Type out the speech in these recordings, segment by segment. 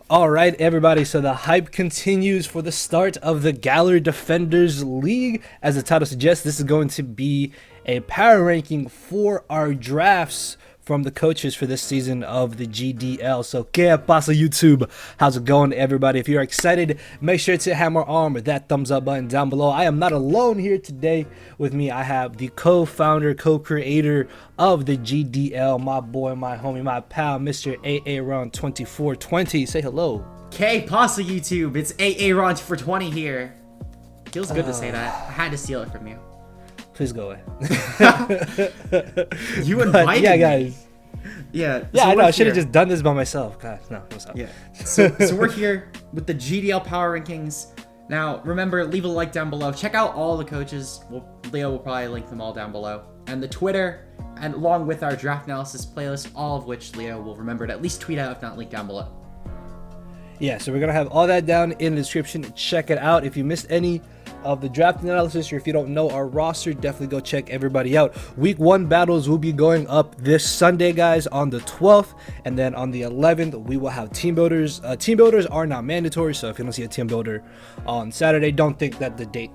All right, everybody. So the hype continues for the start of the Galar Defenders League. As the title suggests, this is going to be a power ranking for our drafts from the coaches for this season of the GDL. So, que pasa, YouTube? How's it going, everybody? If you're excited, make sure to hammer on with that thumbs up button down below. I am not alone here today. With me, I have the co-founder, co-creator of the GDL, my boy, my homie, my pal, Mr. Aaron2420. Say hello. Que pasa, YouTube? It's Aaron2420 here. Feels good to say that. I had to steal it from you. Please go away. You invited yeah, me. guys. Yeah. Yeah, so I know. we're I should have here. just done this by myself. God, no, what's up? Yeah. So we're here with the GDL power rankings. Now, remember, leave a like down below. Check out all the coaches. Leo will probably link them all down below. And the Twitter, and along with our draft analysis playlist, all of which Leo will remember to at least tweet out, if not link down below. Yeah, so we're going to have all that down in the description. Check it out. If you missed any of the draft analysis, or if you don't know our roster, definitely go check everybody out. Week 1 battles will be going up this Sunday, guys, on the 12th, and then on the 11th we will have team builders. Team builders are not mandatory, so if you don't see a team builder on Saturday, don't think that the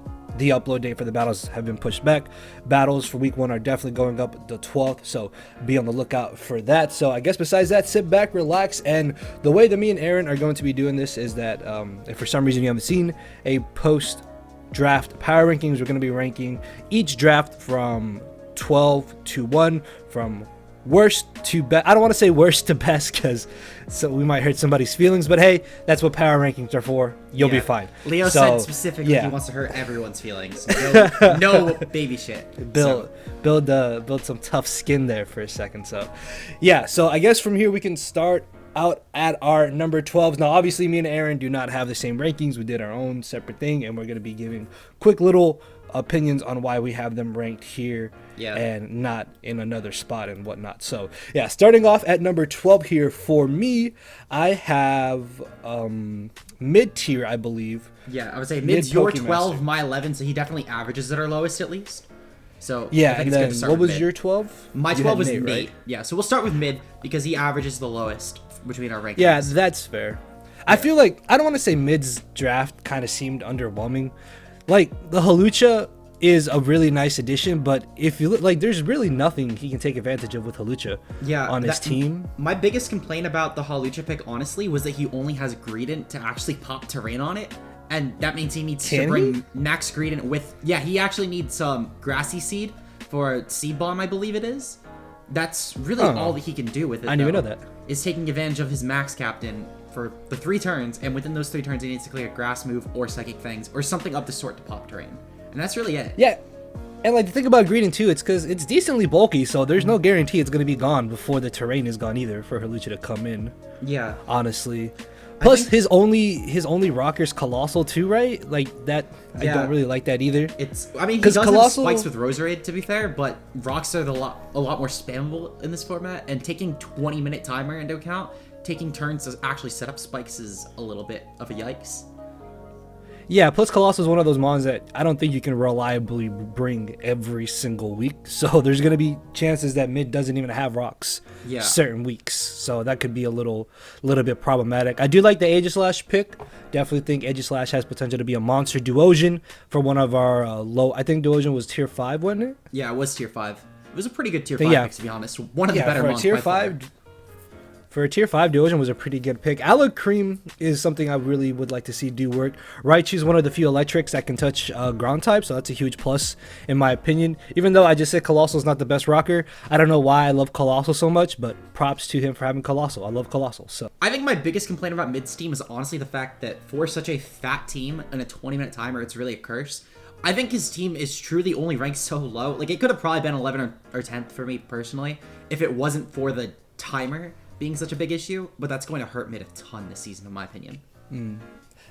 upload date for the battles have been pushed back. Battles for week 1 are definitely going up the 12th, so be on the lookout for that. So I guess besides that, sit back, relax, and the way that me and Aaron are going to be doing this is that if for some reason you haven't seen a post draft power rankings, we're going to be ranking each draft from 12 to 1, from worst to best. I don't want to say worst to best because so we might hurt somebody's feelings, but hey, that's what power rankings are for. You'll be fine. Leo said specifically he wants to hurt everyone's feelings. No baby shit. Build some tough skin there for a second. So yeah, so I guess from here we can start out at our number 12s. Now obviously me and Aaron do not have the same rankings. We did our own separate thing, and we're going to be giving quick little opinions on why we have them ranked here and not in another spot and whatnot. So yeah, starting off at number 12 here for me, I have mid-tier, I believe. Yeah, I would say mid's your 12, my 11, so he definitely averages at our lowest at least. So yeah, I think and it's then good to start what with was mid. your 12? My You 12 had was Nate. right? Yeah, so we'll start with mid because he averages the lowest between our rankings. Yeah, that's fair. I feel like, I don't want to say mid's draft kind of seemed underwhelming. Like, the Halucha is a really nice addition, but if you look, like, there's really nothing he can take advantage of with Halucha on his team. My biggest complaint about the Halucha pick, honestly, was that he only has Greedent to actually pop terrain on it. And that means he needs to bring max Greedent with... Yeah, he actually needs some Grassy Seed for Seed Bomb, I believe it is. That's really all that he can do with it, I didn't even know that. Is taking advantage of his max captain for the 3 turns, and within those 3 turns he needs to clear a grass move or Psychic Fangs or something of the sort to pop terrain. And that's really it. Yeah, and like the thing about Greedent too, it's because it's decently bulky, so there's no guarantee it's going to be gone before the terrain is gone either for Halucha to come in. Yeah. Honestly. Plus, his only rocker's Colossal too, right? Like that, I don't really like that either. I mean, he does have spikes with Roserade, to be fair, but rocks are a lot more spammable in this format, and taking 20-minute timer into account, taking turns to actually set up spikes is a little bit of a yikes. Yeah, plus Colossal is one of those mons that I don't think you can reliably bring every single week. So there's going to be chances that mid doesn't even have rocks certain weeks. So that could be a little bit problematic. I do like the Aegislash pick. Definitely think Aegislash has potential to be a monster. Duosion for one of our low... I think Duosion was tier 5, wasn't it? Yeah, it was tier 5. It was a pretty good tier 5 pick, to be honest. One of the better mons tier 5. For a tier 5, Duosion was a pretty good pick. Alloy Cream is something I really would like to see do work. Raichu's one of the few electrics that can touch ground type, so that's a huge plus in my opinion. Even though I just said Colossal's not the best rocker, I don't know why I love Colossal so much, but props to him for having Colossal. I love Colossal. So I think my biggest complaint about mid's team is honestly the fact that for such a fat team and a 20-minute timer, it's really a curse. I think his team is truly only ranked so low. Like, it could have probably been 11 or 10th for me personally if it wasn't for the timer being such a big issue, but that's going to hurt mid a ton this season, in my opinion.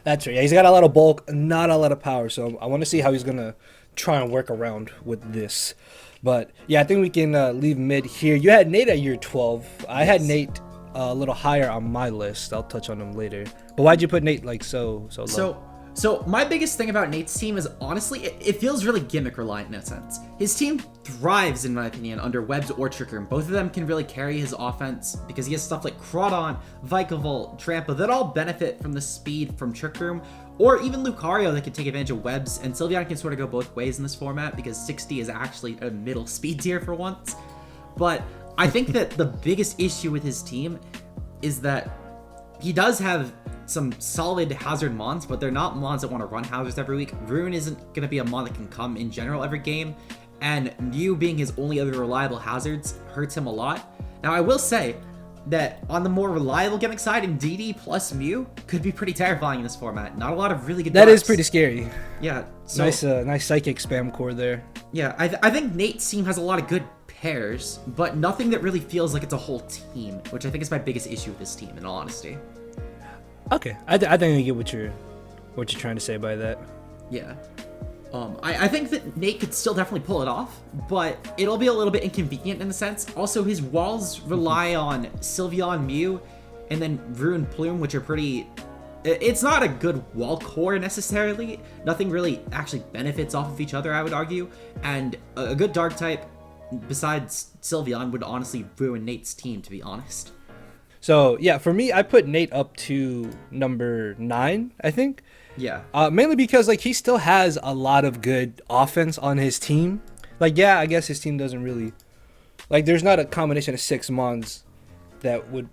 That's right. Yeah, he's got a lot of bulk, not a lot of power, so I want to see how he's going to try and work around with this. But yeah, I think we can leave mid here. You had Nate at year 12. I had Nate a little higher on my list. I'll touch on him later. But why'd you put Nate like so low? So my biggest thing about Nate's team is honestly, it feels really gimmick reliant in a sense. His team thrives, in my opinion, under Webs or Trick Room. Both of them can really carry his offense because he has stuff like Crawdon, Vikavolt, Trampa that all benefit from the speed from Trick Room, or even Lucario that can take advantage of Webs, and Sylveon can sort of go both ways in this format because 60 is actually a middle speed tier for once. But I think that the biggest issue with his team is that he does have some solid hazard mons, but they're not mons that want to run hazards every week. Ruin isn't going to be a mon that can come in general every game, and Mew being his only other reliable hazards hurts him a lot. Now, I will say that on the more reliable gimmick side, DD plus Mew could be pretty terrifying in this format. Not a lot of really good That darks. is pretty scary. Yeah. So, Nice psychic spam core there. Yeah, I think Nate's team has a lot of good pairs, but nothing that really feels like it's a whole team, which I think is my biggest issue with this team, in all honesty. Okay, I think I get what you're trying to say by that. Yeah. I think that Nate could still definitely pull it off, but it'll be a little bit inconvenient in the sense. Also, his walls rely on Sylveon, Mew, and then Ruin Plume, which are pretty... It's not a good wall core necessarily. Nothing really actually benefits off of each other, I would argue. And a good dark type, besides Sylveon, would honestly ruin Nate's team, to be honest. So, yeah, for me, I put Nate up to number 9, I think. Yeah. Mainly because, like, he still has a lot of good offense on his team. Like, yeah, I guess his team doesn't really... Like, there's not a combination of 6 mons that would,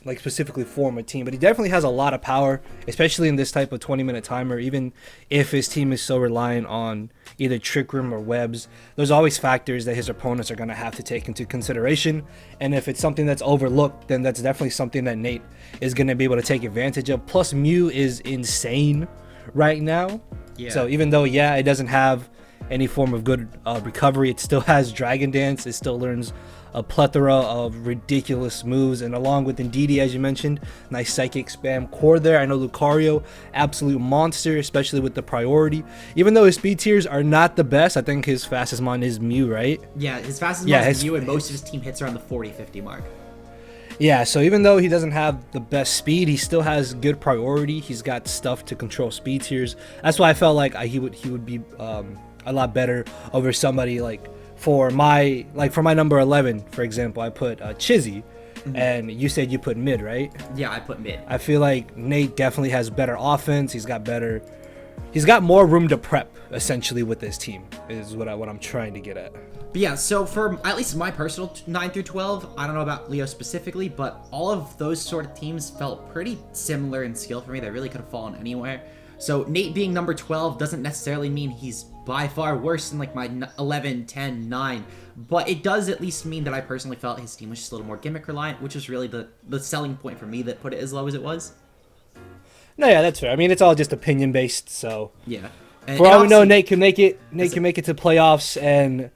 like, specifically form a team. But he definitely has a lot of power, especially in this type of 20-minute timer. Even if his team is so reliant on either Trick Room or Webs, there's always factors that his opponents are going to have to take into consideration. And if it's something that's overlooked, then that's definitely something that Nate is going to be able to take advantage of. Plus, Mew is insane right now. Yeah. So even though, yeah, it doesn't have any form of good recovery, it still has Dragon Dance. It still learns a plethora of ridiculous moves, and along with Ndidi, as you mentioned, nice psychic spam core there. I know Lucario, absolute monster, especially with the priority. Even though his speed tiers are not the best, I think his fastest mon is Mew, right? Yeah, his fastest mon is Mew, and most of his team hits around the 40-50 mark. Yeah, so even though he doesn't have the best speed, he still has good priority. He's got stuff to control speed tiers. That's why I felt like he would be a lot better over somebody like for my number 11, for example. I put Chizzy, and you said you put mid, right? Yeah, I put mid. I feel like Nate definitely has better offense. He's got more room to prep essentially with this team. Is what I'm trying to get at. But yeah, so for at least my personal 9 through 12, I don't know about Leo specifically, but all of those sort of teams felt pretty similar in skill for me. They really could have fallen anywhere. So Nate being number 12 doesn't necessarily mean he's by far worse than like my 11, 10, 9, but it does at least mean that I personally felt his team was just a little more gimmick reliant, which was really the selling point for me that put it as low as it was. No, yeah, that's fair. I mean, it's all just opinion based, so yeah. For all we know, Nate can make it. Nate can make it to playoffs, and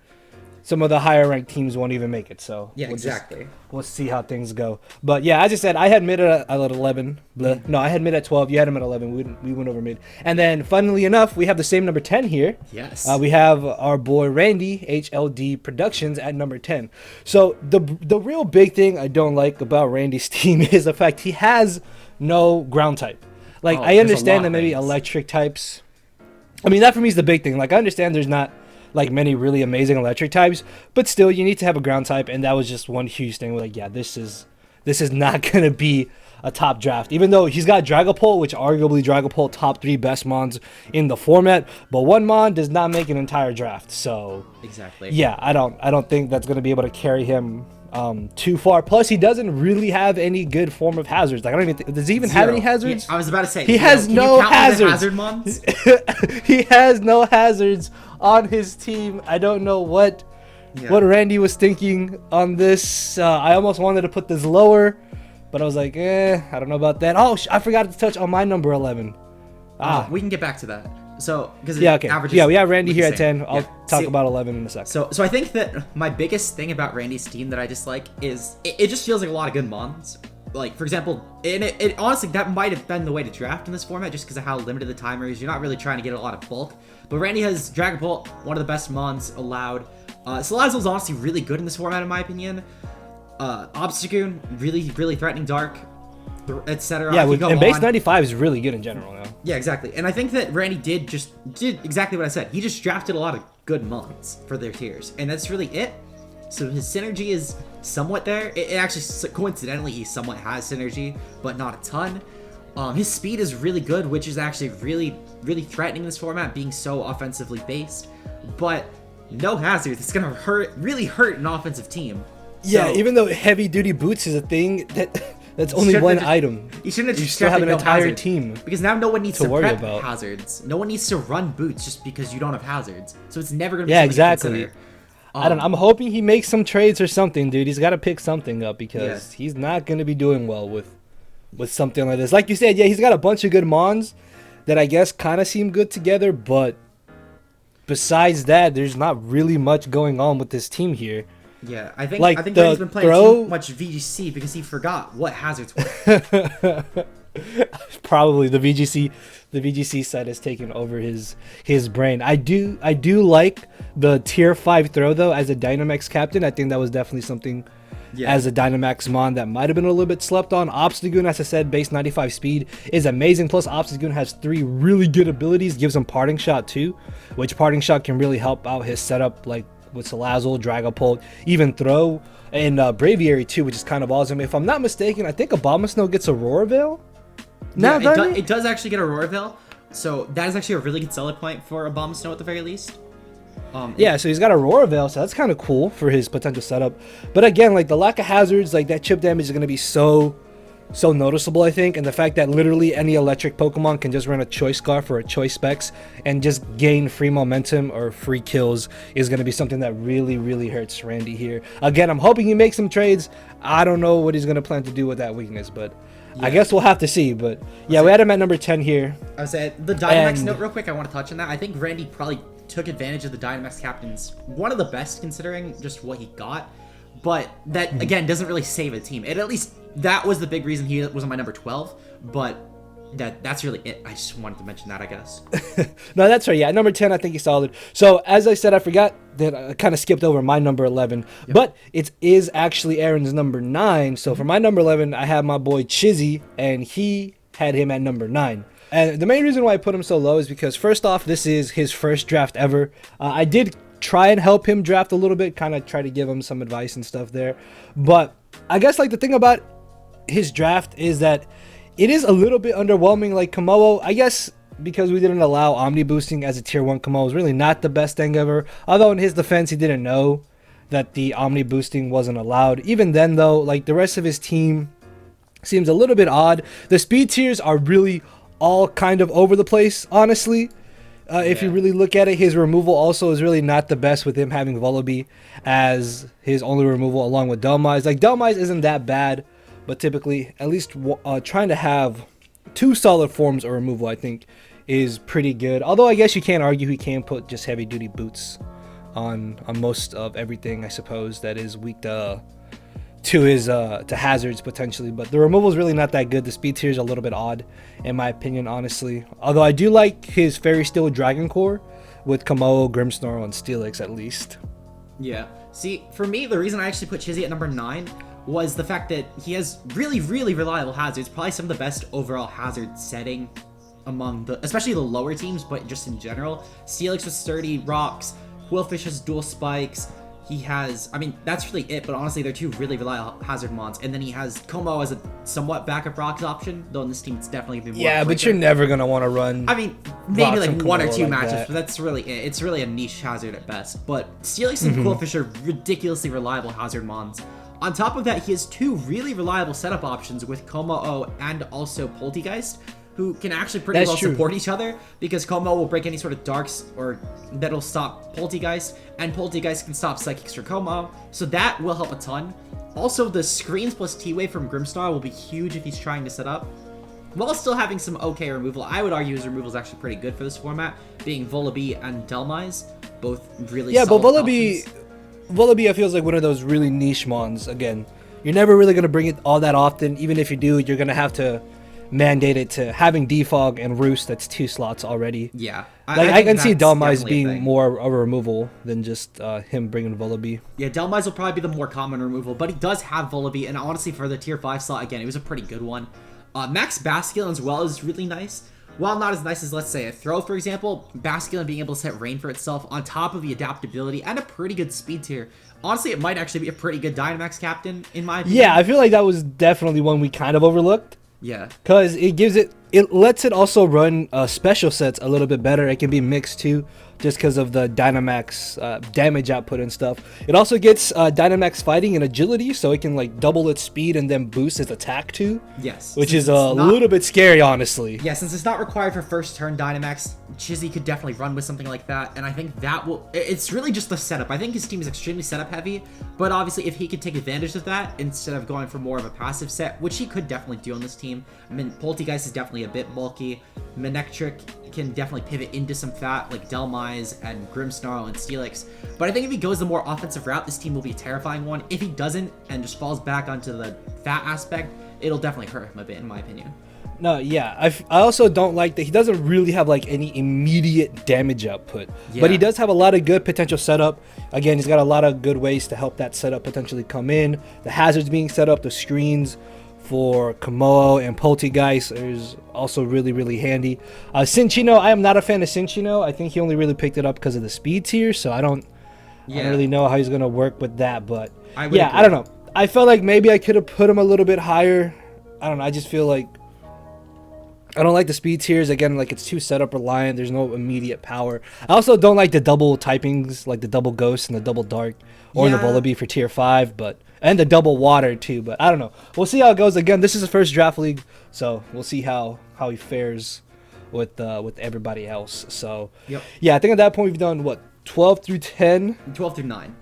some of the higher ranked teams won't even make it. So yeah, exactly. We'll see how things go. But yeah, as I said, I had mid at 11. No, I had mid at 12. You had him at 11. We went over mid. And then, funnily enough, we have the same number 10 here. Yes. We have our boy Randy, HLD Productions, at number 10. So the real big thing I don't like about Randy's team is the fact he has no ground type. Like, I understand that maybe electric types. I mean, that for me is the big thing. Like, I understand there's not like many really amazing electric types, but still you need to have a ground type, and that was just one huge thing. We're like, yeah, this is not gonna be a top draft, even though he's got Dragapult, which arguably Dragapult top 3 best mons in the format, but one mon does not make an entire draft. So exactly, yeah, I don't think that's gonna be able to carry him too far. Plus, he doesn't really have any good form of hazards. Like, I don't even think, does he even have any hazards? Yeah, I was about to say he has no hazards. Hazard mons? He has no hazards on his team. I don't know what Randy was thinking on this. I almost wanted to put this lower, but I was like, I don't know about that. Oh, I forgot to touch on my number 11. We can get back to that. So, because we have Randy here at 10. I'll talk about 11 in a second. So I think that my biggest thing about Randy's team that I dislike is it just feels like a lot of good mons. Like, for example, and it honestly, that might have been the way to draft in this format just because of how limited the timer is. You're not really trying to get a lot of bulk. But Randy has Dragapult, one of the best mons allowed. Salazzle's honestly really good in this format, in my opinion. Obstagoon, really, really threatening dark, etc. Yeah, and base 95 is really good in general now. Yeah, exactly. And I think that Randy did exactly what I said. He just drafted a lot of good mons for their tiers, and that's really it. So his synergy is somewhat there. It actually, coincidentally, he somewhat has synergy, but not a ton. His speed is really good, which is actually really, really threatening in this format, being so offensively based. But no hazards. It's gonna really hurt an offensive team. Yeah, So, even though heavy duty boots is a thing that's only one item. You shouldn't have still have an no entire hazard, team because now no one needs to worry prep about. hazards. No one needs to run boots just because you don't have hazards. So it's never gonna be Yeah, something to exactly. consider. I don't know. I'm hoping he makes some trades or something, dude. He's got to pick something up because he's not going to be doing well with something like this. Like you said, yeah, he's got a bunch of good mons that I guess kind of seem good together, but besides that, there's not really much going on with this team here. Yeah, I think Like, Brady's been playing too much VGC because he forgot what hazards were. Probably the VGC side has taken over his brain. I do like the tier 5 throw though as a Dynamax captain. I think that was definitely something as a Dynamax mon that might have been a little bit slept on. Obstagoon, as I said, base 95 speed is amazing. Plus Obstagoon has 3 really good abilities. Gives him Parting Shot too, which Parting Shot can really help out his setup, like with Salazzle, Dragapult, even Throw, and Braviary too, which is kind of awesome. If I'm not mistaken, I think Abomasnow gets Aurora Veil. Yeah, it does actually get Aurora Veil, so that is actually a really good selling point for Abomasnow at the very least. Yeah, so he's got Aurora Veil, so that's kind of cool for his potential setup. But again, like the lack of hazards, like that chip damage is going to be so noticeable, I think, and the fact that literally any electric Pokemon can just run a Choice Scarf or a Choice Specs and just gain free momentum or free kills is going to be something that really, really hurts Randy here. Again, I'm hoping he makes some trades. I don't know what he's going to plan to do with that weakness, but I guess we'll have to see. But yeah, we had him at number 10 here. I would say the Dynamax note real quick, I want to touch on that. I think Randy probably took advantage of the Dynamax captains, one of the best considering just what he got, but that again doesn't really save a team. At least that was the big reason he was on my number 12, but that's really it. I just wanted to mention that, I guess. No, that's right. Yeah, number 10, I think he's solid. So as I said, I forgot that I kind of skipped over my number 11, but it is actually Aaron's number 9. So for my number 11, I have my boy Chizzy, and he had him at number 9. And the main reason why I put him so low is because, first off, this is his first draft ever. I did try and help him draft a little bit, kind of try to give him some advice and stuff there. But I guess like the thing about his draft is that it is a little bit underwhelming. Like Komodo, I guess because we didn't allow Omni boosting as a tier 1 Komodo is really not the best thing ever. Although in his defense, he didn't know that the Omni boosting wasn't allowed. Even then though, like the rest of his team seems a little bit odd. The speed tiers are really all kind of over the place, honestly. If you really look at it, his removal also is really not the best with him having Vullaby as his only removal along with Dhelmise. Like Dhelmise isn't that bad, but typically at least trying to have 2 solid forms of removal I think is pretty good. Although I guess you can't argue he can put just heavy duty boots on most of everything, I suppose, that is weak to his to hazards potentially, but the removal is really not that good. The speed tier is a little bit odd in my opinion, honestly, although I do like his Fairy Steel Dragon Core with Komodo, Grimmsnarl, and Steelix at least. Yeah, see, for me, the reason I actually put Chizzy at number 9 was the fact that he has really, really reliable hazards, probably some of the best overall hazard setting among especially the lower teams, but just in general. Steelix with sturdy rocks, Quillfish has dual spikes, he has, I mean, that's really it, but honestly, they're 2 really reliable hazard mons. And then he has Como as a somewhat backup rocks option, though in this team it's definitely going to be more. Yeah, but you're never going to want to run. I mean, maybe like 1 or 2 like matchups, that. but that's really it. It's really a niche hazard at best. But Steelix and Quillfish are ridiculously reliable hazard mons. On top of that, he has 2 really reliable setup options with Como and also Poltegeist, who can actually pretty well support each other, because Como will break any sort of darks or that'll stop Poltegeist, and Poltegeist can stop Psychics for Como, so that will help a ton. Also, the screens plus T-Wave from Grimmsnarl will be huge if he's trying to set up, while still having some okay removal. I would argue his removal is actually pretty good for this format, being Vullaby and Dhelmise, both really solid but Vullaby I feels like one of those really niche mons. Again, you're never really going to bring it all that often. Even if you do, you're going to have to mandate it to having Defog and Roost. That's 2 slots already. Yeah, I can see Dhelmise being more of a removal than just him bringing Vullaby. Yeah, Dhelmise will probably be the more common removal, but he does have Vullaby, and honestly for the tier 5 slot, again, it was a pretty good one. Max Basculin as well is really nice. while not as nice as, let's say, a throw, for example, Basculin being able to set rain for itself on top of the adaptability and a pretty good speed tier. Honestly, it might actually be a pretty good Dynamax captain, in my opinion. Yeah, I feel like that was definitely one we kind of overlooked. Yeah. Because it lets it also run special sets a little bit better. It can be mixed too, just because of the Dynamax damage output and stuff. It also gets Dynamax fighting and agility, so it can like double its speed and then boost its attack too. Yes. Which is a little bit scary, honestly. Yeah, since it's not required for first turn Dynamax, Chizzy could definitely run with something like that, and I think that will... It's really just the setup. I think his team is extremely setup heavy, but obviously if he could take advantage of that instead of going for more of a passive set, which he could definitely do on this team. I mean, Poltegeist is definitely a bit bulky. Manectric can definitely pivot into some fat, like Delmise and Grimmsnarl and Steelix. But I think if he goes the more offensive route, this team will be a terrifying one. If he doesn't and just falls back onto the fat aspect, it'll definitely hurt him a bit, in my opinion. No, yeah. I also don't like that he doesn't really have like any immediate damage output. Yeah. But he does have a lot of good potential setup. Again, he's got a lot of good ways to help that setup potentially come in. The hazards being set up, the screens for Komodo and Poltegeist is also really, really handy. Cinccino, I am not a fan of Cinccino. I think he only really picked it up because of the speed tier, so I don't really know how he's going to work with that. But I don't know. I felt like maybe I could have put him a little bit higher. I don't know. I just feel like I don't like the speed tiers. Again, like it's too setup reliant. There's no immediate power. I also don't like the double typings, like the double ghost and the double dark, or the Vullaby for tier 5, and the double water too. But I don't know. We'll see how it goes. Again, this is the first draft league, so we'll see how he fares with everybody else. So yeah, I think at that point we've done what, 12 through 10, 12 through 9.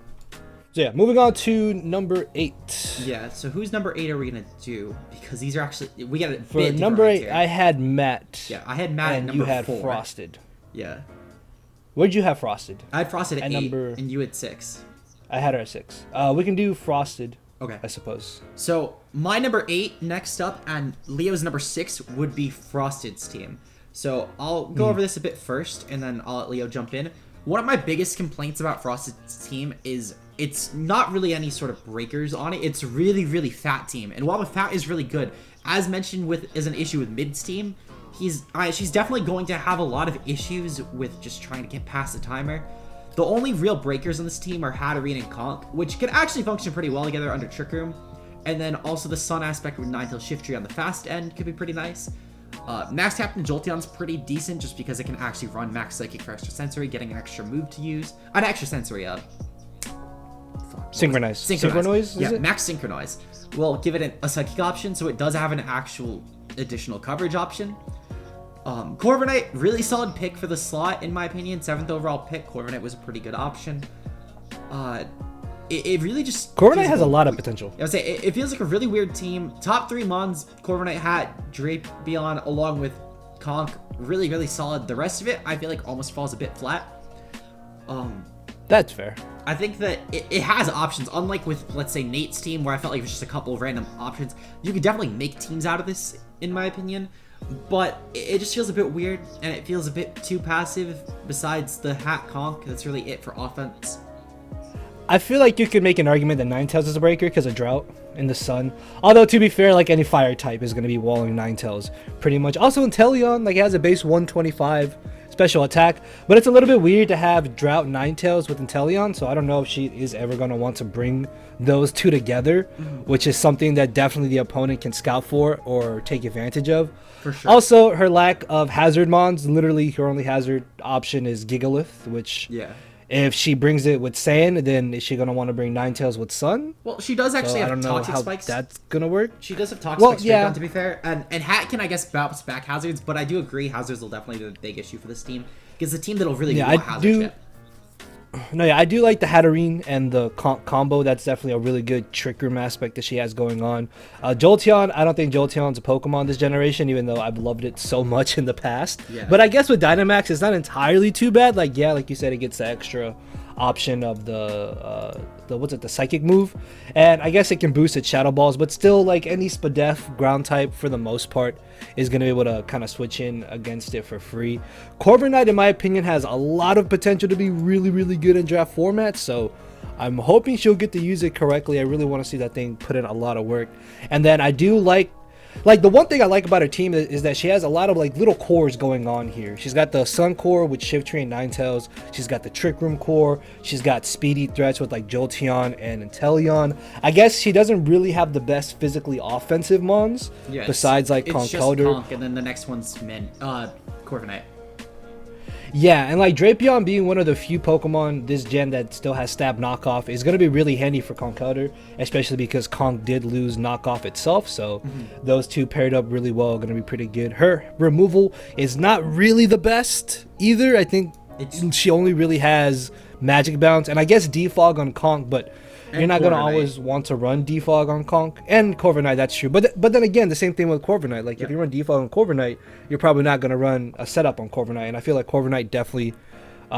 So yeah, moving on to number 8. Yeah, so who's number 8 are we gonna do? Because these are actually, we got a for bit number 8. I had Matt. Yeah, I had Matt and at number 4. You had Frosted. Yeah. Where'd you have Frosted? I had Frosted at 8, and you had 6. I had her at 6. We can do Frosted. Okay. I suppose. So my number 8 next up, and Leo's number 6 would be Frosted's team. So I'll go over this a bit first, and then I'll let Leo jump in. One of my biggest complaints about Frosted's team is it's not really any sort of breakers on it. It's really, really fat team. And while the fat is really good, as mentioned as an issue with Mid's team, she's definitely going to have a lot of issues with just trying to get past the timer. The only real breakers on this team are Hatterene and Conk, which can actually function pretty well together under Trick Room. And then also the Sun aspect with Ninetales Shiftry on the fast end could be pretty nice. Max Captain Jolteon's pretty decent just because it can actually run Max Psychic for extra sensory, getting an extra move to use. An extra sensory, Synchronize. Yeah, Max Synchronize. We'll give it a psychic option, so it does have an actual additional coverage option. Corviknight, really solid pick for the slot, in my opinion. 7th overall pick. Corviknight was a pretty good option. It really just... Corviknight has a lot of potential. I would say it feels like a really weird team. Top 3 Mons, Corviknight, Hat, Drapion, along with Conk, really, really solid. The rest of it, I feel like almost falls a bit flat. That's fair. I think that it has options, unlike with, let's say, Nate's team, where I felt like it was just a couple of random options. You could definitely make teams out of this, in my opinion, but it just feels a bit weird, and it feels a bit too passive. Besides the Hat Conk, that's really it for offense. I feel like you could make an argument that Ninetales is a breaker because of Drought in the Sun. Although, to be fair, like any fire type is going to be walling Ninetales pretty much. Also, Inteleon, like, it has a base 125 special attack, but it's a little bit weird to have Drought Ninetales with Inteleon, so I don't know if she is ever going to want to bring those two together, which is something that definitely the opponent can scout for or take advantage of. For sure. Also, her lack of hazard mons, literally her only hazard option is Gigalith, which... Yeah. If she brings it with Sand, then is she going to want to bring Ninetales with Sun? Well, she does actually have Toxic Spikes. That's going to work. She does have Toxic Spikes, yeah. To be fair. And Hat can, I guess, bounce back hazards, but I do agree hazards will definitely be the big issue for this team. Because the team that'll really want hazards yet. No, yeah, I do like the Hatterene and the combo. That's definitely a really good Trick Room aspect that she has going on. Jolteon, I don't think Jolteon's a Pokemon this generation, even though I've loved it so much in the past. Yeah. But I guess with Dynamax, it's not entirely too bad. Like, yeah, like you said, it gets the extra option of the psychic move, and I guess it can boost its shadow balls, but still, like any Spadef ground type for the most part is going to be able to kind of switch in against it for free. Corviknight, in my opinion, has a lot of potential to be really, really good in draft formats, so I'm hoping she'll get to use it correctly. I really want to see that thing put in a lot of work. And then I do like Like, the one thing I like about her team is that she has a lot of like little cores going on here. She's got the Sun core with Shiftry and Ninetales. She's got the Trick Room core. She's got speedy threats with like Jolteon and Inteleon. I guess she doesn't really have the best physically offensive mons, besides like it's just Conkeldurr. Conk, and then the next one's Corviknight. Yeah, and like Drapion being one of the few Pokemon this gen that still has stab knockoff is going to be really handy for Conkeldurr, especially because Conk did lose knockoff itself, so those two paired up really well, going to be pretty good. Her removal is not really the best either. I think she only really has Magic Bounce, and I guess Defog on Conk, but you're not going to always want to run Defog on Conk. And Corviknight, that's true. But then again, the same thing with Corviknight. Like, if you run Defog on Corviknight, you're probably not going to run a setup on Corviknight. And I feel like Corviknight definitely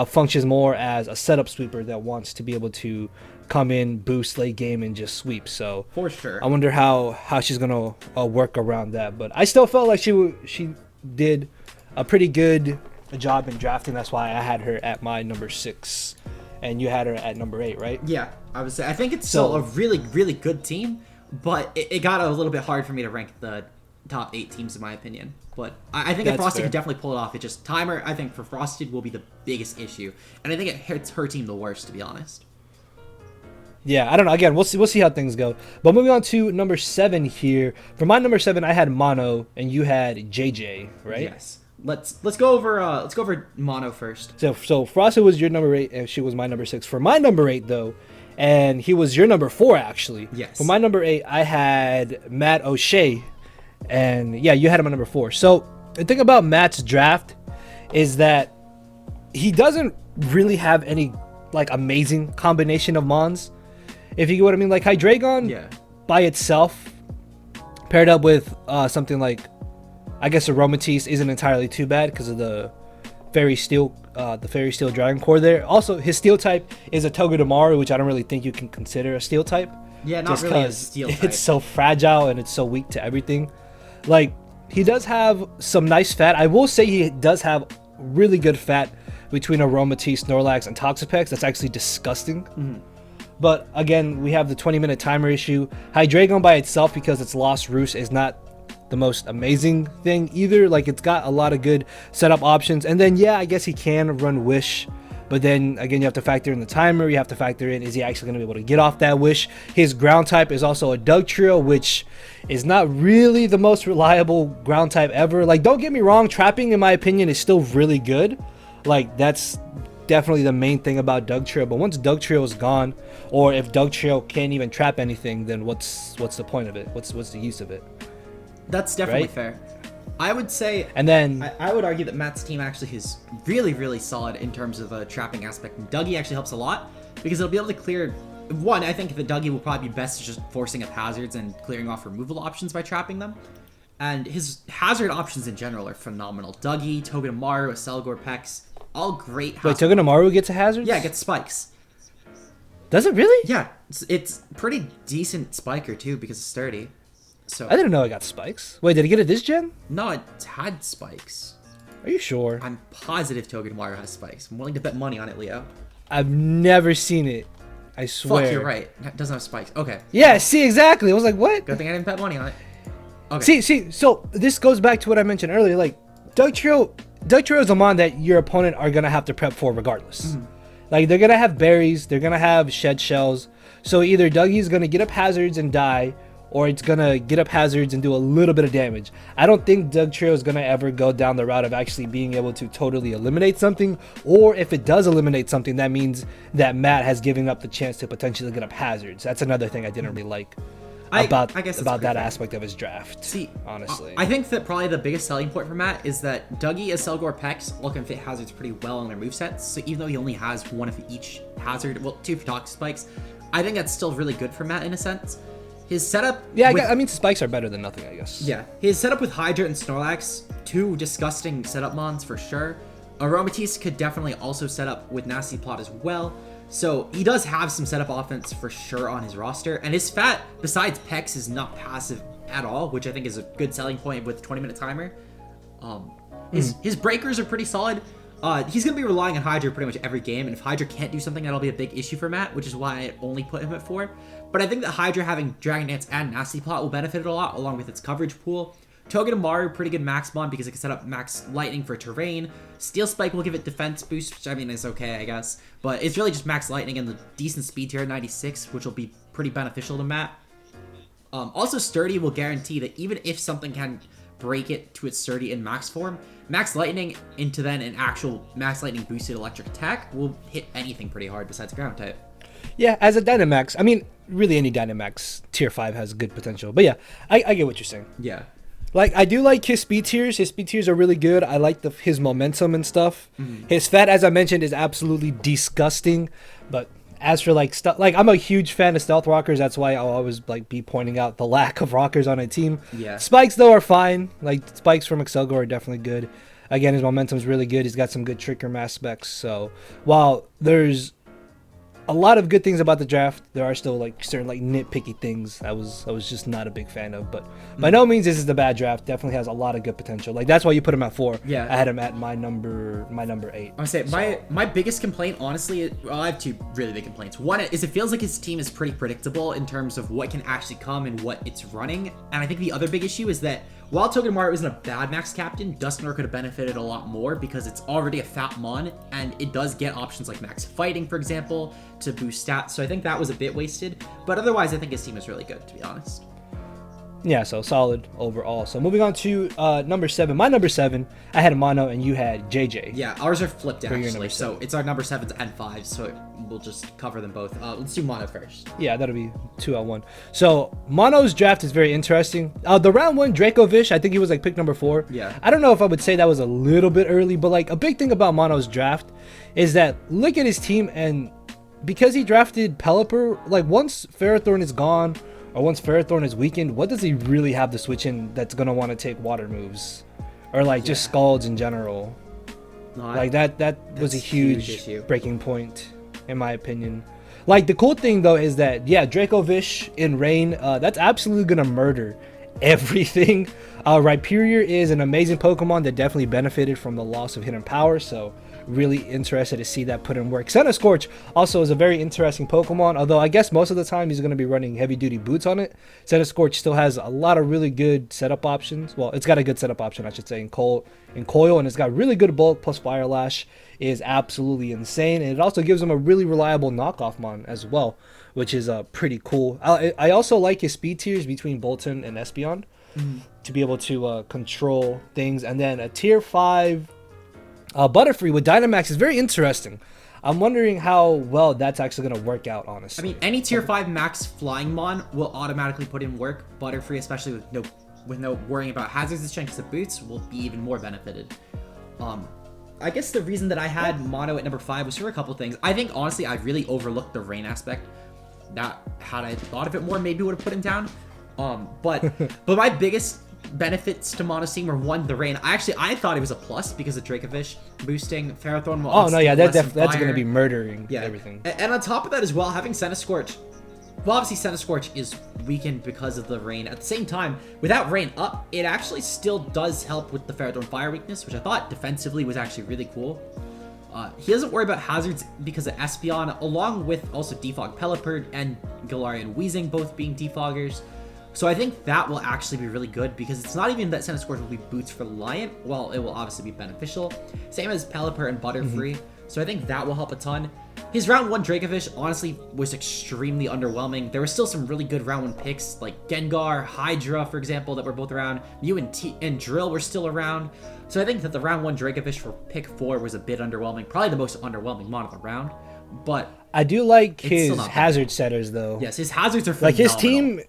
functions more as a setup sweeper that wants to be able to come in, boost late game, and just sweep. So for sure, I wonder how she's going to work around that. But I still felt like she did a pretty good job in drafting. That's why I had her at my number 6. And you had her at number 8, right? Yeah, I would say. I think it's still a really, really good team, but it got a little bit hard for me to rank the top 8 teams in my opinion. But I think that Frosty could definitely pull it off. It's just Timer, I think, for Frosted will be the biggest issue. And I think it hurts her team the worst, to be honest. Yeah, I don't know. Again, we'll see how things go. But moving on to number 7 here. For my number 7, I had Mono, and you had JJ, right? Yes. Let's go over Mono first. So Frosted was your number 8, and she was my number 6. For my number 8, though, and he was your number 4, actually. Yes. For my number 8, I had Matt O'Shea, and yeah, you had him at number 4. So the thing about Matt's draft is that he doesn't really have any like amazing combination of mons, if you get what I mean. Like Hydreigon, by itself, paired up with something like, I guess, Aromatisse isn't entirely too bad because of the Fairy Steel Dragon Core there. Also, his Steel type is a Togedemaru, which I don't really think you can consider a Steel type. Yeah, not really a Steel type. It's so fragile and it's so weak to everything. Like, he does have some nice fat. I will say he does have really good fat between Aromatisse, Snorlax, and Toxapex. That's actually disgusting. But again, we have the 20-minute timer issue. Hydreigon by itself, because it's Lost Roost, is not the most amazing thing either. Like, it's got a lot of good setup options, and then I guess he can run Wish, but then again, you have to factor in the timer. You have to factor in, is he actually going to be able to get off that Wish? His ground type is also a Dugtrio, which is not really the most reliable ground type ever. Like, don't get me wrong, trapping in my opinion is still really good. Like, that's definitely the main thing about Dugtrio, but once Dugtrio is gone, or if Dugtrio can't even trap anything, then what's the point of it? What's the use of it? That's definitely fair. I would say, and then I would argue that Matt's team actually is really, really solid in terms of a trapping aspect. And Dougie actually helps a lot because it'll be able to clear. One, I think the Dougie will probably be best just forcing up hazards and clearing off removal options by trapping them. And his hazard options in general are phenomenal. Dougie, Togedemaru, Aselgor, Pex, all great. Wait, Togedemaru gets a hazard? Yeah, it gets spikes. Does it really? Yeah, it's pretty decent spiker too because it's sturdy. So I didn't know it got spikes. Wait, did it get it this gen? No, it had spikes. Are you sure? I'm positive Togedemaru has spikes. I'm willing to bet money on it, Leo. I've never seen it. I swear. Fuck, you're right. It doesn't have spikes. Okay. Yeah, see, exactly. I was like, what? Good thing I didn't bet money on it. Okay. See, so this goes back to what I mentioned earlier. Like, Dugtrio is a mon that your opponent are going to have to prep for regardless. Like, they're going to have berries. They're going to have shed shells. So either Dougie's going to get up hazards and die, or it's going to get up hazards and do a little bit of damage. I don't think Dugtrio is going to ever go down the route of actually being able to totally eliminate something. Or if it does eliminate something, that means that Matt has given up the chance to potentially get up hazards. That's another thing I didn't really like about that aspect of his draft. See, honestly, I think that probably the biggest selling point for Matt is that Dougie, Aselgor, Pex all can fit hazards pretty well on their movesets. So even though he only has one of each hazard, well, 2 for Toxic Spikes, I think that's still really good for Matt in a sense. His setup... Yeah, I mean, spikes are better than nothing, I guess. Yeah. His setup with Hydra and Snorlax, 2 disgusting setup mons for sure. Aromatisse could definitely also set up with Nasty Plot as well. So he does have some setup offense for sure on his roster. And his fat, besides Pex, is not passive at all, which I think is a good selling point with 20-minute timer. His breakers are pretty solid. He's going to be relying on Hydra pretty much every game, and if Hydra can't do something, that'll be a big issue for Matt, which is why I only put him at 4. But I think that Hydra having Dragon Dance and Nasty Plot will benefit it a lot, along with its coverage pool. Togedemaru, pretty good max mon because it can set up max lightning for terrain. Steel Spike will give it defense boost, which I mean is okay, I guess. But it's really just max lightning and the decent speed tier at 96, which will be pretty beneficial to Matt. Also, Sturdy will guarantee that even if something can break it to its Sturdy in max form, max lightning into then an actual max lightning boosted electric attack will hit anything pretty hard besides ground type. Yeah, as a Dynamax, I mean, really any Dynamax tier 5 has good potential. But yeah, I get what you're saying. Yeah. Like, I do like his speed tiers. His speed tiers are really good. I like his momentum and stuff. His fat, as I mentioned, is absolutely disgusting. But as for like stuff, like I'm a huge fan of stealth rockers. That's why I'll always like be pointing out the lack of rockers on a team. Yeah. Spikes though are fine. Like spikes from Excelgor are definitely good. Again, his momentum is really good. He's got some good trick room aspects. So while there's a lot of good things about the draft, there are still like certain like nitpicky things I was just not a big fan of. But by no means this is the bad draft. Definitely has a lot of good potential. Like that's why you put him at 4. Yeah. I had him at my number 8. I would say my biggest complaint, honestly, well, I have 2 really big complaints. One is it feels like his team is pretty predictable in terms of what can actually come and what it's running. And I think the other big issue is that while Togedemaru isn't a bad max captain, Dusknoir could have benefited a lot more because it's already a fat mon, and it does get options like max fighting, for example, to boost stats. So I think that was a bit wasted. But otherwise, I think his team is really good, to be honest. Yeah, so solid overall. So moving on to number 7. My number 7, I had Mono and you had JJ. Yeah, ours are flipped your actually. number So it's our number 7s and 5s. So we'll just cover them both. Let's do Mono first. Yeah, that'll be 2 out 1. So Mono's draft is very interesting. The round 1 Dracovish, I think he was like pick number 4. Yeah. I don't know if I would say that was a little bit early, but like a big thing about Mono's draft is that look at his team, and because he drafted Pelipper, like once Ferrothorn is gone, or once Ferrothorn is weakened, what does he really have to switch in that's going to want to take water moves? Or like just Scalds in general? No, Like that was a huge issue. breaking point, in my opinion. Like the cool thing though is that, yeah, Dracovish in Rain, that's absolutely going to murder everything. Rhyperior is an amazing Pokemon that definitely benefited from the loss of Hidden Power, so really interested to see that put in work. Centiskorch also is a very interesting Pokemon, although I guess most of the time he's going to be running heavy duty boots on it. Centiskorch still has a lot of really good setup options. Well, it's got a good setup option, I should say, in Coil, and it's got really good bulk, plus Fire Lash is absolutely insane, and it also gives him a really reliable knockoff mon as well, which is pretty cool. I also like his speed tiers between Bolton and Espeon to be able to control things, and then a tier 5 Butterfree with Dynamax is very interesting. I'm wondering how well that's actually going to work out, honestly. I mean, any tier 5 max flying mon will automatically put in work. Butterfree, especially with no worrying about hazards and strengths of boots, will be even more benefited. I guess the reason that I had Mono at number 5 was for a couple things. I think, honestly, I really overlooked the rain aspect. That, had I thought of it more, maybe would have put him down. But my biggest benefits to Mono's team were, 1, the rain. I thought it was a plus because of Dracovish boosting Ferrothorn. Oh no, yeah, that's going to be murdering everything. And on top of that as well, having Centiskorch, well, obviously Centiskorch is weakened because of the rain. At the same time, without rain up, it actually still does help with the Ferrothorn fire weakness, which I thought defensively was actually really cool. He doesn't worry about hazards because of Espeon, along with also Defog Pelipper and Galarian Weezing both being defoggers. So I think that will actually be really good because it's not even that Centiskorch will be boots reliant. Well, it will obviously be beneficial. Same as Pelipper and Butterfree. So I think that will help a ton. His round 1 Dracovish honestly was extremely underwhelming. There were still some really good round 1 picks like Gengar, Hydra, for example, that were both around. Mew and Drill were still around. So I think that the round 1 Dracovish for pick 4 was a bit underwhelming. Probably the most underwhelming mon of the round. But I do like his hazard setters though. Yes, his hazards are phenomenal. Like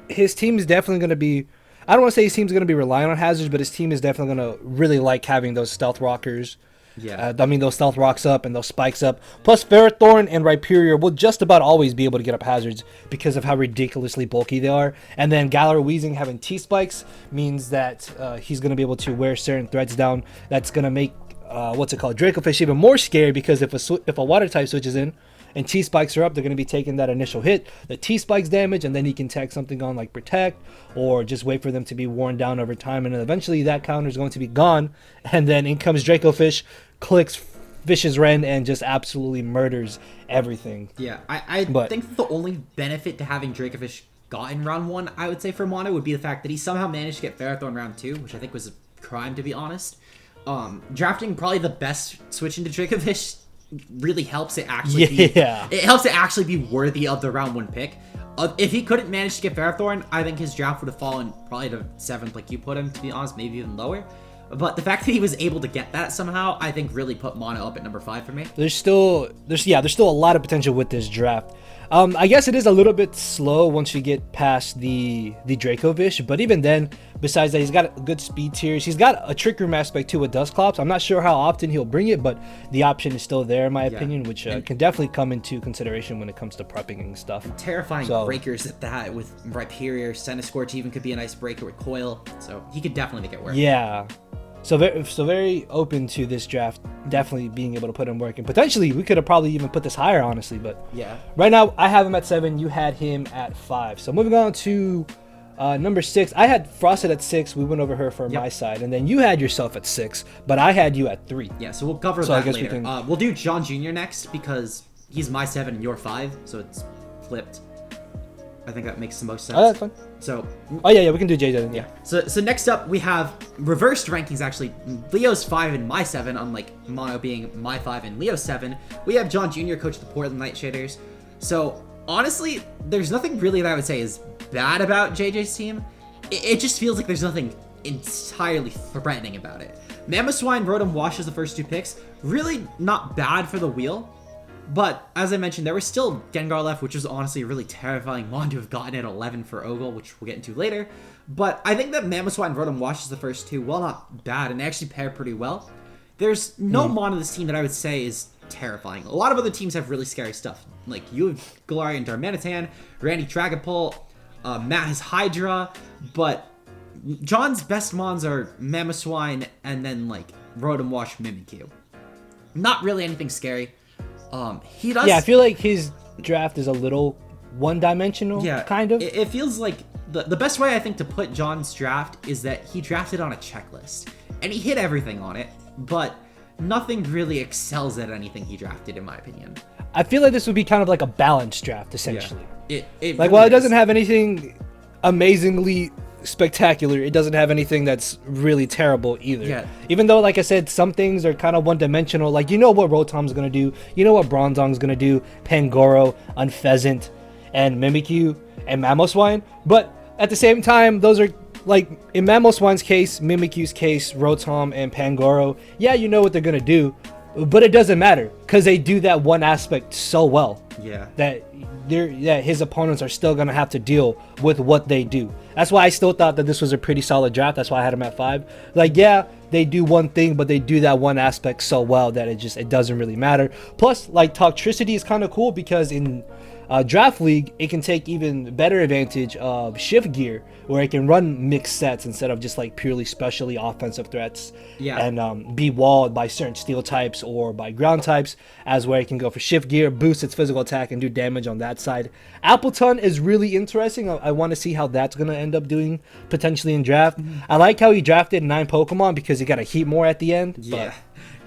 his team is definitely going to be, I don't want to say his team's going to be relying on hazards, but his team is definitely going to really like having those stealth rockers. Yeah. I mean, those stealth rocks up and those spikes up. Plus, Ferrothorn and Rhyperior will just about always be able to get up hazards because of how ridiculously bulky they are. And then Galar Weezing having T-spikes means that he's going to be able to wear certain threats down. That's going to make, Dracofish even more scary because if a water type switches in, and T-spikes are up, they're going to be taking that initial hit, the T-spikes damage, and then he can tag something on like Protect, or just wait for them to be worn down over time, and then eventually that counter is going to be gone, and then in comes Dracofish, clicks Vicious Ren and just absolutely murders everything. Yeah, I think the only benefit to having Dracovish got in round 1, I would say, for mono would be the fact that he somehow managed to get Ferrothorn round 2, which I think was a crime, to be honest. Drafting probably the best switch into Dracovish really helps it actually be worthy of the round 1 pick. If he couldn't manage to get Ferrothorn, I think his draft would have fallen probably to 7th like you put him, to be honest, maybe even lower. But the fact that he was able to get that somehow, I think really put mono up at number 5 for me. There's still a lot of potential with this draft. I guess it is a little bit slow once you get past the Dracovish, but even then, besides that, he's got good speed tiers. He's got a trick room aspect too with Dusclops. I'm not sure how often he'll bring it, but the option is still there in my opinion, which can definitely come into consideration when it comes to prepping and stuff. And terrifying breakers at that with Rhyperior. Centiskorch even could be a nice breaker with Coil, so he could definitely make it work. Yeah. So very open to this draft, definitely being able to put him work. And potentially, we could have probably even put this higher, honestly. But right now, I have him at 7. You had him at 5. So moving on to number 6. I had Frosted at 6. We went over her for my side. And then you had yourself at 6. But I had you at 3. Yeah, so we'll cover that later. We'll do John Jr. next because he's my 7 and your 5. So it's flipped. I think that makes the most sense. Oh, that's fine. So, we can do JJ then. Yeah. So next up we have reversed rankings actually. Leo's 5 and my 7, unlike Mono being my 5 and Leo's 7. We have John Jr. coach of the Portland Nightshaders. So honestly, there's nothing really that I would say is bad about JJ's team. It just feels like there's nothing entirely threatening about it. Mamoswine, Rotom, Wash as the first 2 picks. Really not bad for the wheel. But, as I mentioned, there was still Gengar left, which was honestly a really terrifying mon to have gotten at 11 for Ogle, which we'll get into later. But I think that Mamoswine and Rotom washes the first 2, well, not bad, and they actually pair pretty well. There's no mon on this team that I would say is terrifying. A lot of other teams have really scary stuff. Like, you have Galarian Darmanitan, Randy Dragapult, Matt has Hydra, but John's best mons are Mamoswine and then, like, Rotom Wash Mimikyu. Not really anything scary. He does. Yeah, I feel like his draft is a little one-dimensional. Yeah, kind of. It feels like the best way I think to put John's draft is that he drafted on a checklist, and he hit everything on it, but nothing really excels at anything he drafted, in my opinion. I feel like this would be kind of like a balanced draft, essentially. Yeah. It like, really while it doesn't have anything amazingly spectacular, it doesn't have anything that's really terrible either. Yeah. Even though, like I said, some things are kind of one-dimensional. Like, you know what Rotom's gonna do, you know what Bronzong's gonna do, Pangoro, Unpheasant, and Mimikyu, and Mamoswine. But at the same time, those are, like, in Mamoswine's case, Mimikyu's case, Rotom and Pangoro, yeah, you know what they're gonna do, but it doesn't matter, because they do that one aspect so well. Yeah. That his opponents are still going to have to deal with what they do. That's why I still thought that this was a pretty solid draft. That's why I had him at 5. Like, yeah, they do one thing, but they do that one aspect so well that it doesn't really matter. Plus, like, Toxtricity is kind of cool because in Draft League, it can take even better advantage of Shift Gear, where it can run mixed sets instead of just like purely specially offensive threats, and be walled by certain steel types or by ground types, as where it can go for Shift Gear, boost its physical attack, and do damage on that side. Appleton is really interesting. I want to see how that's going to end up doing potentially in draft. I like how he drafted 9 Pokemon because he got a Heatmore at the end. Yeah.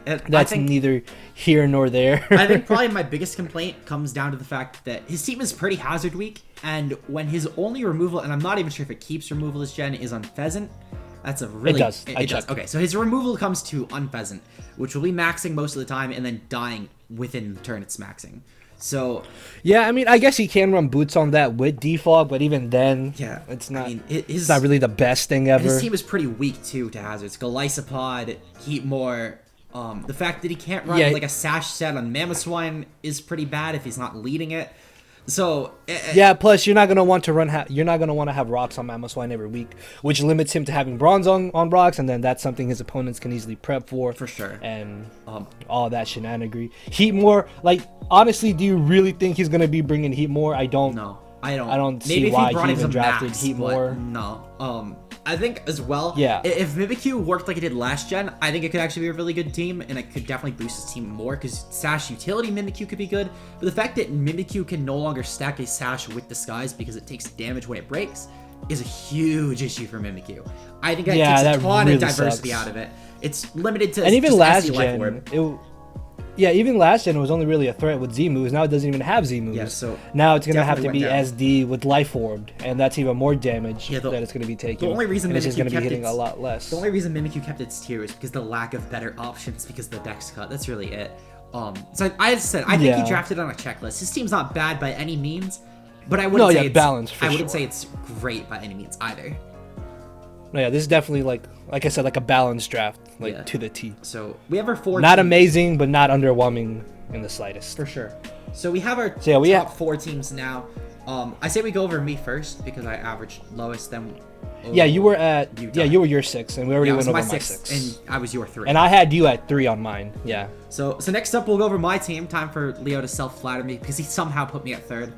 And that's neither here nor there. I think probably my biggest complaint comes down to the fact that his team is pretty hazard weak, and when his only removal, and I'm not even sure if it keeps removal this gen, is Unpheasant. That's a really... It does. It does. Okay, so his removal comes to Unpheasant, which will be maxing most of the time and then dying within the turn it's maxing. So... Yeah, I mean, I guess he can run boots on that with defog, but even then, it's not, I mean, it's not really the best thing ever. His team is pretty weak, too, to hazards. Golisopod, Heatmore... the fact that he can't run like a sash set on Mamoswine is pretty bad if he's not leading it. So plus you're not gonna want to run. You're not gonna want to have rocks on Mamoswine every week, which limits him to having bronze on rocks, and then that's something his opponents can easily prep for sure. And all that shenanigan. Heatmore, like, honestly, do you really think he's gonna be bringing Heatmore? I don't. No, I don't. I don't see why he even drafted Heatmore. No. I think as well, if Mimikyu worked like it did last gen, I think it could actually be a really good team, and it could definitely boost his team more, because Sash utility Mimikyu could be good, but the fact that Mimikyu can no longer stack a Sash with Disguise because it takes damage when it breaks is a huge issue for Mimikyu. I think that takes a ton of diversity out of it. It's limited to And even just last SD Life gen, Orb. even last gen it was only really a threat with Z moves. Now it doesn't even have Z moves. Yeah, so now it's gonna have to definitely be went down. SD with Life Orbed, and that's even more damage that it's gonna be taking. The only reason and it's just Mimikyu gonna be kept hitting its, a lot less. The only reason Mimikyu kept its tier is because the lack of better options because of the dex cut. That's really it. So I said I think he drafted on a checklist. His team's not bad by any means, but I wouldn't say it's balanced for I wouldn't sure. say it's great by any means either. No, yeah, this is definitely like I said, like a balanced draft, like Yeah. to the T. So we have our 4 Not teams. amazing, but not underwhelming in the slightest. For sure. So we have our So, yeah, we top have- 4 teams now. I say we go over me first because I averaged lowest. Then Yeah, you were at Utah. you were your 6, and we already yeah, it went was over my my 6, 6. and I was your 3. And I had you at 3 on mine. Yeah. So next up we'll go over my team. Time for Leo to self-flatter me because he somehow put me at 3rd.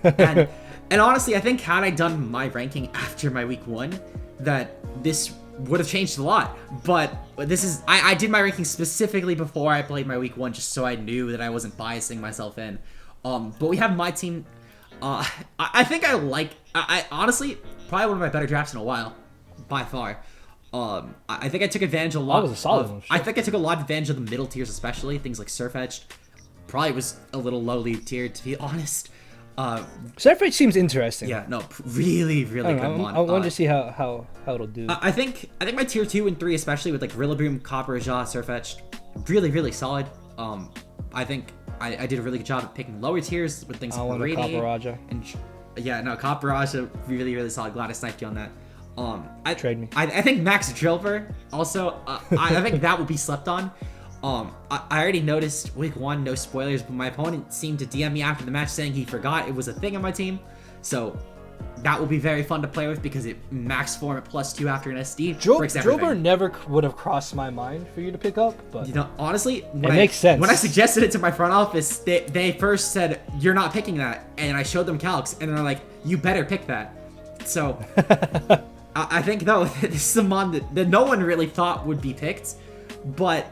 And and honestly, I think had I done my ranking after my week 1, that this would have changed a lot. But this is I did my ranking specifically before I played my week 1 just so I knew that I wasn't biasing myself in. But we have my team. I think I honestly probably one of my better drafts in a while, by far. I think I took advantage a lot. That was a solid one, sure. I think I took a lot of advantage of the middle tiers, especially things like Surf Edge. Probably was a little lowly tiered, to be honest. Surfage seems interesting. Yeah, no, really, really good one. I wanted to see how it'll do. I think my tier 2 and 3, especially with like Rillaboom, Copper, Jaw, Surf Edge, really, really solid. I think I did a really good job at picking lower tiers with things I like want a Radiate Copper and yeah, no, Copper Raja, really, really solid. Glad I sniped you on that. Trade me. I think Max Drillbur also. I think that will be slept on. I already noticed week 1, no spoilers, but my opponent seemed to DM me after the match saying he forgot it was a thing on my team. So that will be very fun to play with because it max form at +2 after an SD. breaks everything. Drillbur never would have crossed my mind for you to pick up, but You know, honestly, It makes sense. When I suggested it to my front office, they first said, "You're not picking that," and I showed them calcs, and they're like, "You better pick that." So I think though this is a mon that no one really thought would be picked, but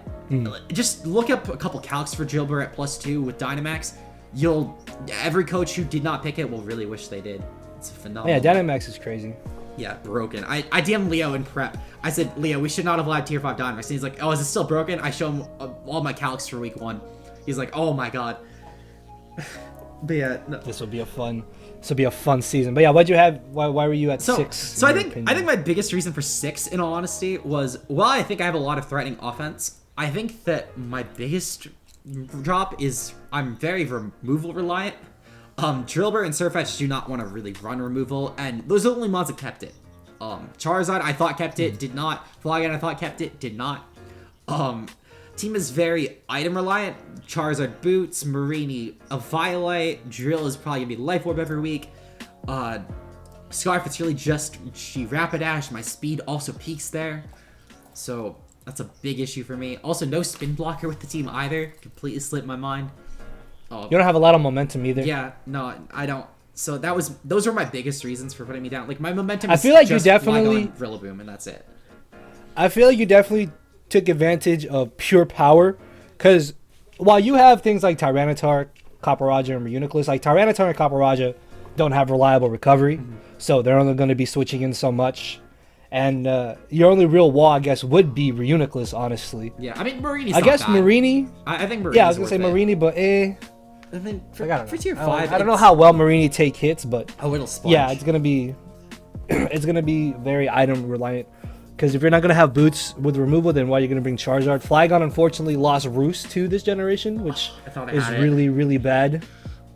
just look up a couple calcs for Drillbur at +2 with Dynamax. Every coach who did not pick it will really wish they did. It's phenomenal. yeah, Dynamax is crazy. Yeah, broken. I DM'd Leo in prep. I said, Leo, we should not have allowed tier 5 Dynamax. And he's like, oh, is it still broken? I show him all my calcs for week 1. He's like, oh my god. But yeah, no. This will be a fun season. But yeah, why'd you have? Why were you at 6? So I think my biggest reason for 6, in all honesty, was I think I have a lot of threatening offense. I think that my biggest drop is I'm very removal reliant. Drillbur and Surf Edge do not want to really run removal, and those are the only mods that kept it. Charizard I thought kept it, did not. Flygon I thought kept it, did not. Team is very item reliant. Charizard boots, Marini a Violet, Drill is probably gonna be Life Orb every week. Scarf, it's really just she Rapidash. My speed also peaks there, so that's a big issue for me. Also, no spin blocker with the team either. Completely slipped my mind. You don't have a lot of momentum either. Yeah, no, I don't. So those were my biggest reasons for putting me down. Like my momentum. I feel like you just definitely- Flygon, Rillaboom, and that's it. I feel like you definitely took advantage of pure power, because while you have things like Tyranitar, Copperajah, and Reuniclus, like Tyranitar and Copperajah don't have reliable recovery, so they're only going to be switching in so much. And your only real wall, I guess, would be Reuniclus, honestly. Yeah, I mean Marini's I not guess bad. Marini. I think Marini's Yeah, I was gonna say worth it. Marini, but I think for, I don't for know. tier 5, I don't know how well Marini take hits, but a little sponge. yeah, it's gonna be very item reliant. Because if you're not gonna have boots with removal, then why are you gonna bring Charizard? Flygon unfortunately lost Roost to this generation, which I thought I is had it. really, really bad.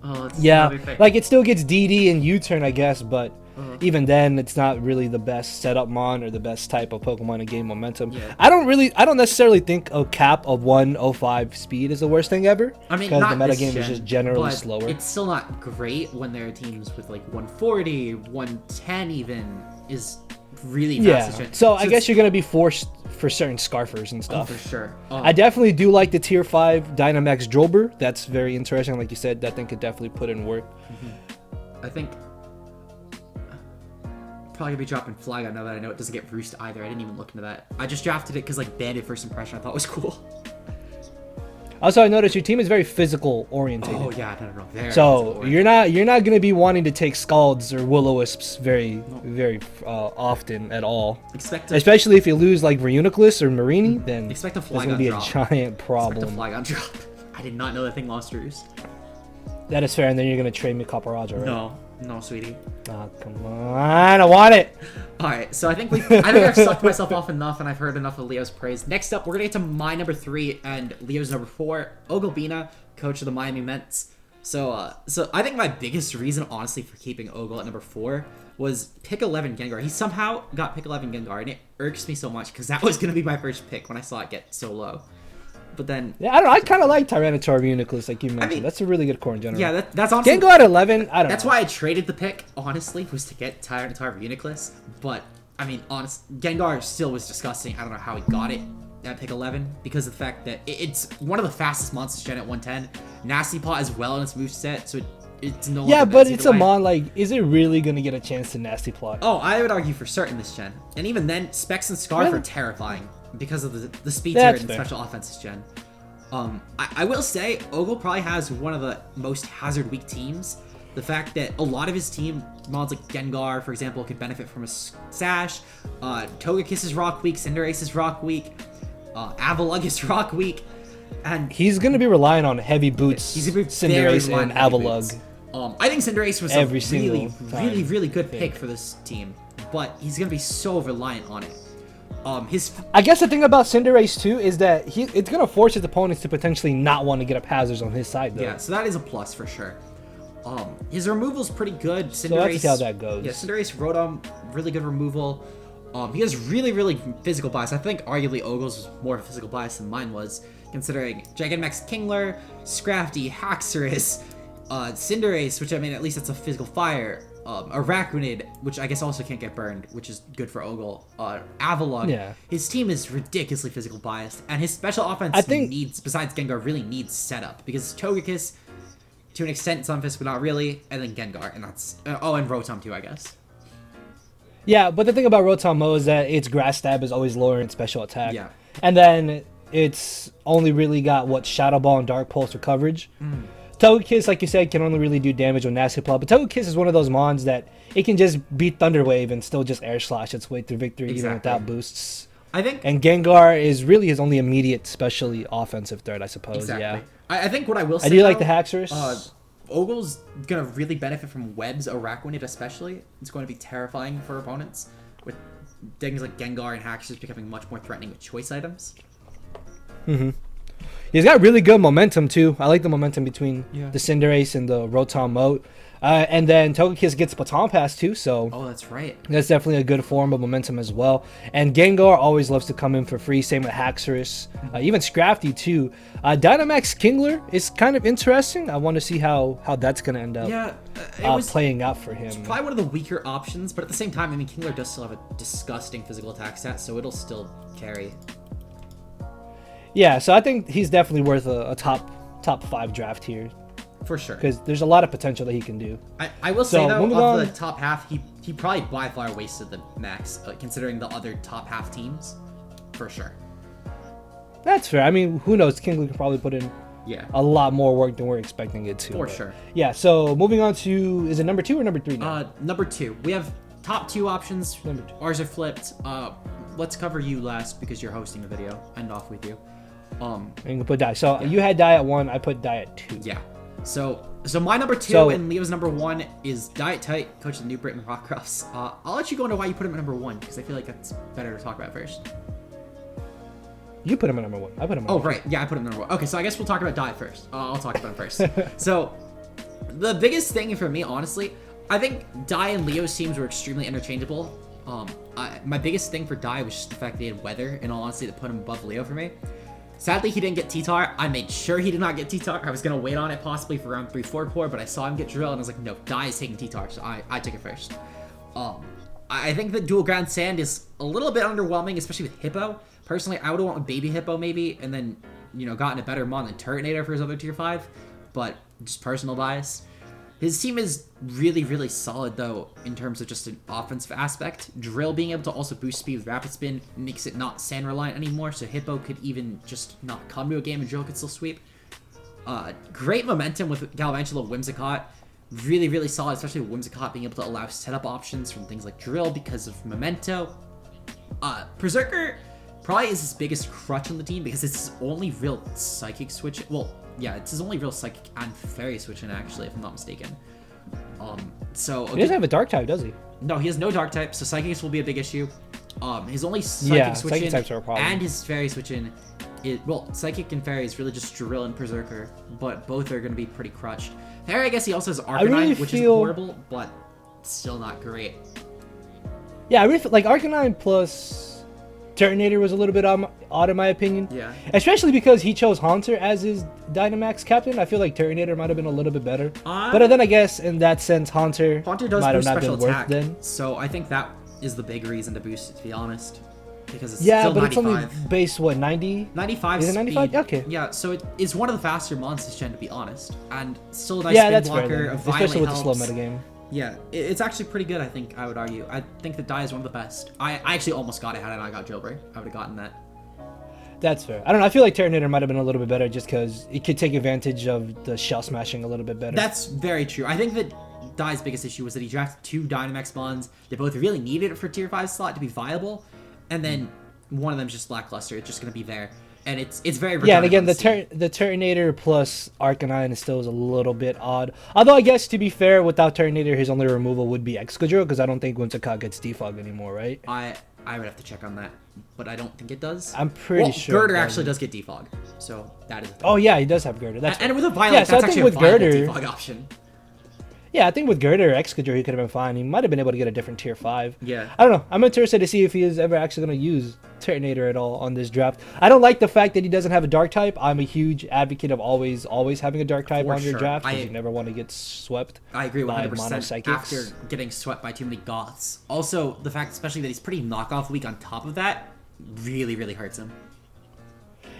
Oh, it's Yeah, another thing. like it still gets DD and U-turn, I guess, but Uh-huh. even then, it's not really the best setup mon or the best type of Pokemon to gain momentum. Yeah. I don't necessarily think a cap of 105 speed is the worst thing ever. I mean, because not the meta this game is gen, just generally but slower. It's still not great when there are teams with like 140, 110 even is really fast. Yeah, this gen. so I guess it's- you're gonna be forced for certain Scarfers and oh, stuff. for sure. I definitely do like the tier 5 Dynamax Drillbur. That's very interesting. Like you said, that thing could definitely put in work. I think probably gonna be dropping Flygon now that I know it doesn't get Roost either. I didn't even look into that. I just drafted it because like banded first impression I thought was cool. Also, I noticed your team is very physical orientated. Oh yeah, no. Very So physical. you're not gonna be wanting to take Scalds or Will-O-Wisps very often at all. Especially if you lose like Reuniclus or Marini, then expect a it's Flygon gonna be drop. a giant problem. Expect a Flygon drop. I did not know that thing lost roost. That is fair, and then you're gonna trade me Caparajah, right? No, sweetie. Oh, come on, I want it. All right, so I think I've sucked myself off enough, and I've heard enough of Leo's praise. Next up, we're gonna get to my number 3 and Leo's number 4. Ogle, coach of the Miami Mets. So I think my biggest reason, honestly, for keeping Ogle at number 4 was pick 11 Gengar. He somehow got pick 11 Gengar, and it irks me so much because that was gonna be my first pick when I saw it get so low. But then yeah, I don't know. I kind of like Tyranitar Reuniclus, like you mentioned. I mean, that's a really good core in general. Yeah, that's honestly. Gengar at 11. I don't know. That's why I traded the pick. Honestly, was to get Tyranitar Reuniclus. But I mean, Gengar still was disgusting. I don't know how he got it at pick 11 because of the fact that it's one of the fastest monsters gen at 110. Nasty Paw as well in its moveset, so it's no. Yeah, but it's a mon. Like, is it really gonna get a chance to Nasty Plot? Oh, I would argue for certain this gen, and even then, Specs and Scarf are terrifying. Because of the speed tier and special offenses gen. I will say, Ogle probably has one of the most hazard weak teams. The fact that a lot of his team mods like Gengar, for example, could benefit from a Sash. Togekiss is rock weak, Cinderace is rock weak, Avalugg is rock weak, and he's gonna be relying on heavy boots. He's gonna be Cinderace and Avalugg. I think Cinderace was a really good pick for this team, but he's gonna be so reliant on it. I guess the thing about Cinderace too is that it's gonna force his opponents to potentially not want to get up hazards on his side though. Yeah, so that is a plus for sure. His removal's pretty good. Cinderace, so let's see how that goes. Yeah, Cinderace, Rotom, really good removal. He has really physical bias. I think arguably Ogle's was more physical bias than mine was, considering Gigantamax Kingler, Scrafty, Haxorus, Cinderace, which I mean at least it's a physical fire. Araquanid, which I guess also can't get burned, which is good for Ogle. Avalugg. Yeah. His team is ridiculously physical biased, and his special offense needs, besides Gengar, really needs setup because Togekiss, to an extent, Sunfist, but not really, and then Gengar, and that's and Rotom too, I guess. Yeah, but the thing about Rotom is that its Grass Stab is always lower in special attack. Yeah. And then it's only really got Shadow Ball and Dark Pulse for coverage. Togekiss, like you said, can only really do damage on Nasty Plot, but Togekiss is one of those mons that it can just beat Thunder Wave and still just Air Slash its way through victory even without boosts. I think, and Gengar is really his only immediate, specially offensive threat, I suppose. Exactly. Yeah. I think what I will say, I do like the Haxorus. Ogle's gonna really benefit from Web's Araquanid, especially. It's going to be terrifying for opponents, with things like Gengar and Haxorus becoming much more threatening with choice items. He's got really good momentum too. I like the momentum between the Cinderace and the Rotom mode. And then Togekiss gets Baton Pass too, so... Oh, that's right. That's definitely a good form of momentum as well. And Gengar always loves to come in for free, same with Haxorus. Even Scrafty too. Dynamax Kingler is kind of interesting. I want to see how that's going to end up playing out for him. It's probably one of the weaker options, but at the same time, I mean, Kingler does still have a disgusting physical attack stat, so it'll still carry. Yeah, so I think he's definitely worth a top 5 draft here. For sure. Because there's a lot of potential that he can do. I will say, though, of the top half, he probably by far wasted the max, considering the other top half teams. For sure. That's fair. I mean, who knows? Kingler could probably put in a lot more work than we're expecting it to. For sure. Yeah, so moving on to, is it number 2 or number 3 now? Number 2. We have top 2 options. Number 2. Ours are flipped. Let's cover you last because you're hosting the video. End off with you. And you put Die. So you had Die at 1, I put Die at 2. Yeah. So my number 2 and Leo's number 1 is Diet Tight, coach of the New Britain Rockcross. I'll let you go into why you put him at number 1 because I feel like that's better to talk about first. You put him at number 1. I put him at number 2. Right. Yeah, I put him at number 1. Okay, so I guess we'll talk about Diet first. I'll talk about him first. So the biggest thing for me, honestly, I think Dai and Leo's teams were extremely interchangeable. My biggest thing for Dai was just the fact that he had Weather, in all honesty, to put him above Leo for me. Sadly, he didn't get T-Tar. I made sure he did not get T-Tar. I was going to wait on it possibly for round 3-4 core, but I saw him get Drill, and I was like, no, Dai is taking T-Tar, so I took it first. I think that Dual Ground Sand is a little bit underwhelming, especially with Hippo. Personally, I would have wanted Baby Hippo maybe, and then, gotten a better mon than Turtonator for his other tier 5, but just personal bias. His team is really, really solid, though, in terms of just an offensive aspect. Drill being able to also boost speed with Rapid Spin makes it not sand reliant anymore, so Hippo could even just not come to a game and Drill could still sweep. Great momentum with Galvantula Whimsicott. Really, really solid, especially with Whimsicott being able to allow setup options from things like Drill because of Memento. Berserker probably is his biggest crutch on the team because it's his only real Psychic switch. Well, yeah, it's his only real Psychic and Fairy switch in, actually, if I'm not mistaken. So he doesn't have a Dark type, does he? No, he has no Dark type, so Psychics will be a big issue. His only Psychic switch Psychic in types are a problem. and his Fairy switch in, well, Psychic and Fairy is really just Drill and Berserker, but both are going to be pretty crutched. Fairy, I guess he also has Arcanine, which is horrible, but still not great. Yeah, I really feel like Arcanine plus Turtonator was a little bit odd in my opinion. Yeah. Especially because he chose Haunter as his Dynamax captain. I feel like Turtonator might have been a little bit better. But then I guess in that sense, Haunter does might have boost not special been attack, worth then. so I think that is the big reason to boost it, to be honest. Because it's Yeah, still but 95. it's only base, what, 90? 95 Is it speed. 95? Okay. Yeah, so it's one of the faster monsters gen, to be honest. And still a nice Yeah, spin that's blocker. fair A then, Violet especially with the slow helps. metagame. Yeah, it's actually pretty good, I think, I would argue. I think the die is one of the best. I actually almost got it had I not got Jailbreak. I would have gotten that. That's fair. I don't know. I feel like Turtonator might have been a little bit better just because it could take advantage of the shell smashing a little bit better. That's very true. I think that Dai's biggest issue was that he drafted 2 Dynamax Bonds. They both really needed it for tier 5 slot to be viable. And then one of them's just lackluster. It's just going to be there. And it's very yeah, and redundant again, on the Turtonator plus Arcanine is still a little bit odd. Although I guess to be fair, without Turtonator, his only removal would be Excadrill because I don't think Whimsicott gets defog anymore, right? I would have to check on that, but I don't think it does. I'm pretty sure. Girder actually does get defog, so that is a thing. Oh yeah, he does have Girder. That's and with a Violet, yeah, so that's I think actually with a viable Girder, defog option. Yeah, I think with Girder or Excadrill, he could have been fine. He might have been able to get a different tier 5. Yeah. I don't know. I'm interested to see if he is ever actually going to use Turtonator at all on this draft. I don't like the fact that he doesn't have a Dark type. I'm a huge advocate of always having a Dark type on your draft because you never want to get swept. I agree 100% by after getting swept by too many Goths. Also, the fact especially that he's pretty knockoff weak on top of that really, really hurts him.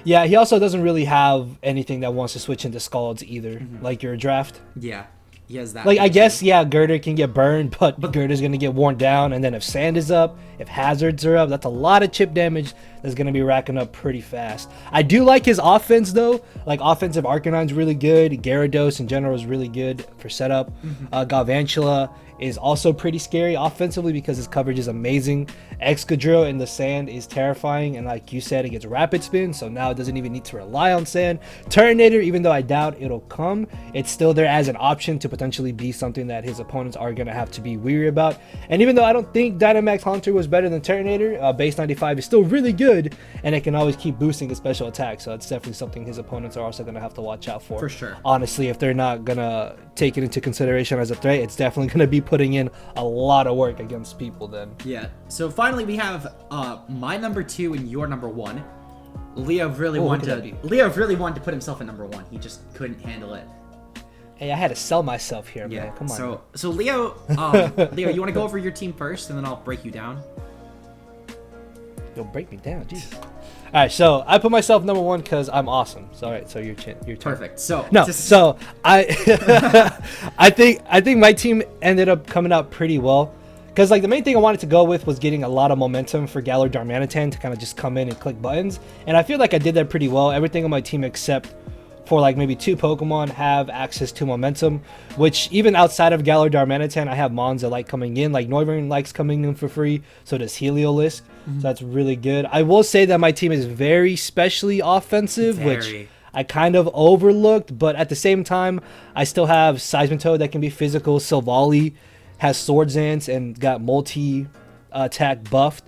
Yeah, he also doesn't really have anything that wants to switch into Scalds either, like your draft. Yeah. He has that. Like, I guess, yeah, Girder can get burned, but Girder's going to get worn down. And then if Sand is up, if Hazards are up, that's a lot of chip damage that's going to be racking up pretty fast. I do like his offense, though. Like, offensive Arcanine's really good. Gyarados in general is really good for setup. Galvantula is also pretty scary offensively because his coverage is amazing. Excadrill in the sand is terrifying, and like you said, it gets rapid spin, so now it doesn't even need to rely on sand. Turtonator, even though I doubt it'll come, it's still there as an option to potentially be something that his opponents are going to have to be weary about. And even though I don't think Dynamax Haunter was better than Turtonator, base 95 is still really good, and it can always keep boosting the special attack, so it's definitely something his opponents are also going to have to watch out for. For sure. Honestly, if they're not going to take it into consideration as a threat, it's definitely going to be putting in a lot of work against people then. Yeah. So finally we have my number 2 and your number 1. Leo really wanted to put himself at number 1. He just couldn't handle it. Hey, I had to sell myself here, man. Come on. So Leo, Leo, you want to go over your team first, and then I'll break you down. You'll break me down, jeez. All right, so I put myself number 1 because I'm awesome. So all right, so your turn. Perfect. So so I, I think my team ended up coming out pretty well, because like the main thing I wanted to go with was getting a lot of momentum for Galar Darmanitan to kind of just come in and click buttons, and I feel like I did that pretty well. Everything on my team except for like maybe 2 Pokemon have access to momentum, which even outside of Galar Darmanitan, I have Mons that like coming in. Like Noivern likes coming in for free, so does Heliolisk. So that's really good. I will say that my team is very specially offensive, which I kind of overlooked, but at the same time, I still have Seismitoad that can be physical. Silvally has Swords Dance and got multi-attack buffed.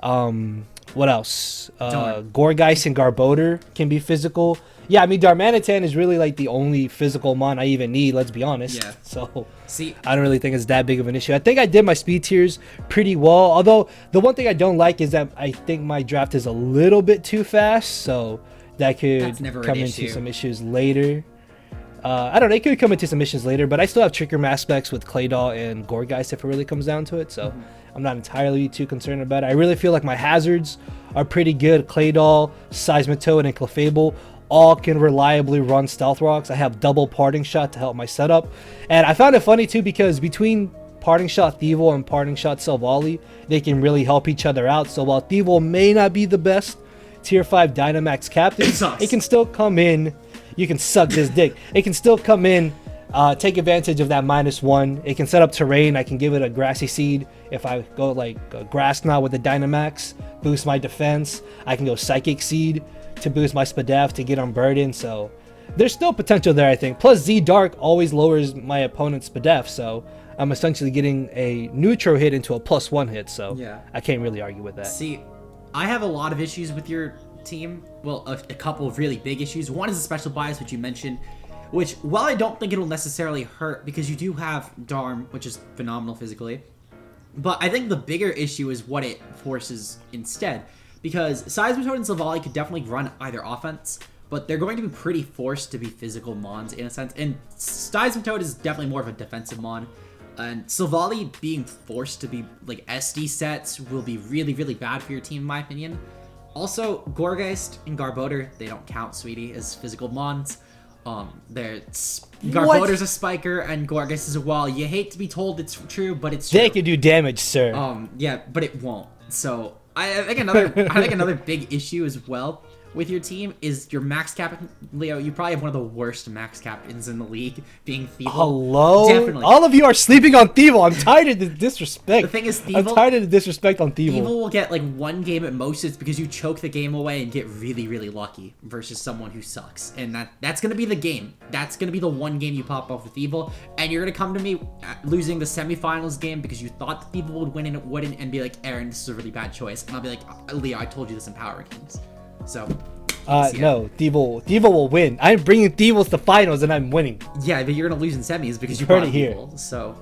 What else? Gorgeist and Garbodor can be physical. Yeah, I mean, Darmanitan is really like the only physical mon I even need, let's be honest. Yeah. So, see, I don't really think it's that big of an issue. I think I did my speed tiers pretty well, although the one thing I don't like is that I think my draft is a little bit too fast, so that could come into some issues later. I don't know, it could come into some issues later, but I still have Trick Room aspects with Claydol and Gorgeist if it really comes down to it, so I'm not entirely too concerned about it. I really feel like my hazards are pretty good. Claydol, Seismitoad, and Clefable all can reliably run Stealth Rocks. I have double Parting Shot to help my setup. And I found it funny too because between Parting Shot Thievul and Parting Shot Silvally, they can really help each other out. So while Thievul may not be the best tier 5 Dynamax captain, it can still come in. You can suck this dick. It can still come in, take advantage of that -1. It can set up terrain. I can give it a Grassy Seed if I go like a Grass Knot with the Dynamax, boost my defense. I can go Psychic Seed to boost my Spadef to get unburdened. So there's still potential there, I think. Plus Z Dark always lowers my opponent's Spadef, so I'm essentially getting a neutral hit into a +1 hit. So yeah, I can't really argue with that. See, I have a lot of issues with your team. Well, a couple of really big issues. One is a special bias, which you mentioned, which, while I don't think it'll necessarily hurt because you do have Darm, which is phenomenal physically, but I think the bigger issue is what it forces instead. Because Seismitoad and Silvally could definitely run either offense, but they're going to be pretty forced to be physical mons in a sense. And Seismitoad is definitely more of a defensive mon. And Silvally being forced to be like SD sets will be really, really bad for your team, in my opinion. Also, Gorgeist and Garbodor, they don't count, sweetie, as physical mons. Garbodor's a spiker and Gorgeist is a wall. You hate to be told it's true, but it's true. They can do damage, sir. Yeah, but it won't. So I think another big issue as well with your team is your max captain, Leo. You probably have one of the worst max captains in the league, being Thievul. Hello? Definitely. All of you are sleeping on Thievul. I'm tired of the disrespect. The thing is, I'm tired of the disrespect on Thievul. Thievul will get like one game at most. It's because you choke the game away and get really, really lucky versus someone who sucks. And that's going to be the game. That's going to be the one game you pop off with Thievul. And you're going to come to me losing the semifinals game because you thought the Thievul would win and it wouldn't, and be like, Aaron, this is a really bad choice. And I'll be like, Leo, I told you this in Power Rankings. So... no, Thievul will win. I'm bringing Thievul to the finals and I'm winning. Yeah, but you're gonna lose in semis because you brought Thievul. So,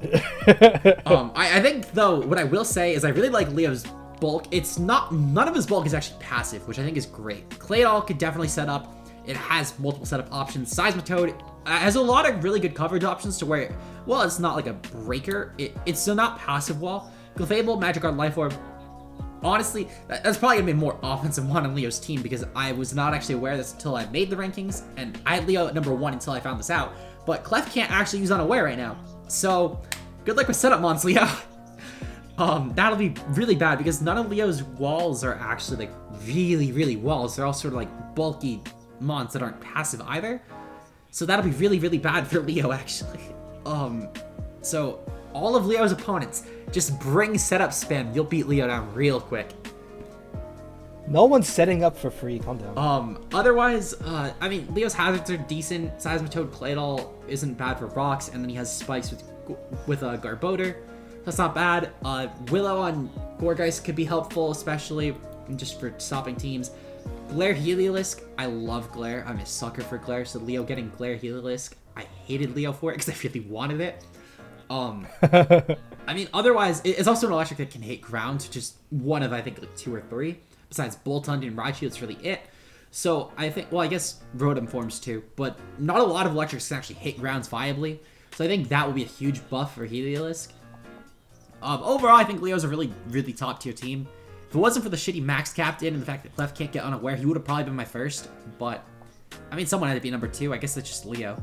I think though, what I will say is I really like Leo's bulk. It's not, none of his bulk is actually passive, which I think is great. Claydol could definitely set up. It has multiple setup options. Seismitoad has a lot of really good coverage options to where, well, it's not like a breaker. It's still not passive wall. Clefable, Magic Guard, Life Orb. Honestly, that's probably gonna be more offensive one on Leo's team because I was not actually aware of this until I made the rankings, and I had Leo at #1 until I found this out. But Clef can't actually use Unaware right now, so good luck with setup mons, Leo. That'll be really bad because none of Leo's walls are actually like really, really walls. They're all sort of like bulky mons that aren't passive either. So that'll be really, really bad for Leo actually. So all of Leo's opponents, just bring setup spam. You'll beat Leo down real quick. No one's setting up for free. Calm down. Otherwise, I mean, Leo's hazards are decent. Seismitoad, Claydol isn't bad for rocks, and then he has spikes with Garbodor. That's not bad. Willow on Gorgeist could be helpful, especially just for stopping teams. Glare Heliolisk, I love Glare. I'm a sucker for Glare, so Leo getting Glare Heliolisk, I hated Leo for it because I really wanted it. I mean, otherwise, it's also an electric that can hit ground, which is one of, I think, like 2 or 3. Besides Boltund and Raichu, that's really it. So I think, well, I guess Rotom forms too, but not a lot of electrics can actually hit grounds viably. So I think that will be a huge buff for Heliolisk. Overall, I think Leo's a really, really top tier team. If it wasn't for the shitty max captain and the fact that Clef can't get Unaware, he would have probably been my first. But, I mean, someone had to be #2. I guess that's just Leo.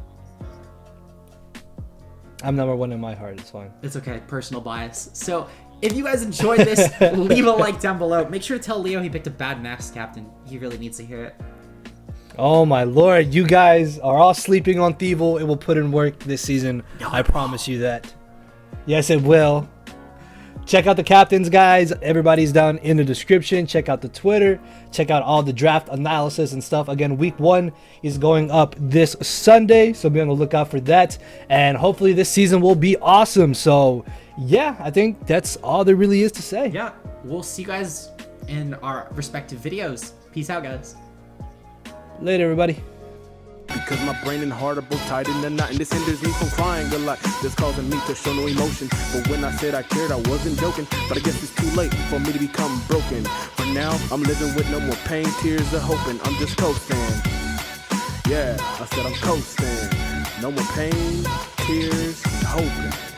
I'm #1 in my heart. It's fine. It's okay. Personal bias. So, if you guys enjoyed this, leave a like down below. Make sure to tell Leo he picked a bad max captain. He really needs to hear it. Oh my lord. You guys are all sleeping on Thievul. It will put in work this season. No, I promise you that. Yes, it will. Check out the captains, guys. Everybody's down in the description. Check out the Twitter. Check out all the draft analysis and stuff. Again, week 1 is going up this Sunday, so be on the lookout for that. And hopefully this season will be awesome. So, yeah, I think that's all there really is to say. Yeah, we'll see you guys in our respective videos. Peace out, guys. Later, everybody. Because my brain and heart are both tied in the knot, and this hinders me from crying a lot. This causing me to show no emotion. But when I said I cared, I wasn't joking. But I guess it's too late for me to become broken. For now, I'm living with no more pain, tears of hoping. I'm just coasting. Yeah, I said I'm coasting. No more pain, tears, hoping.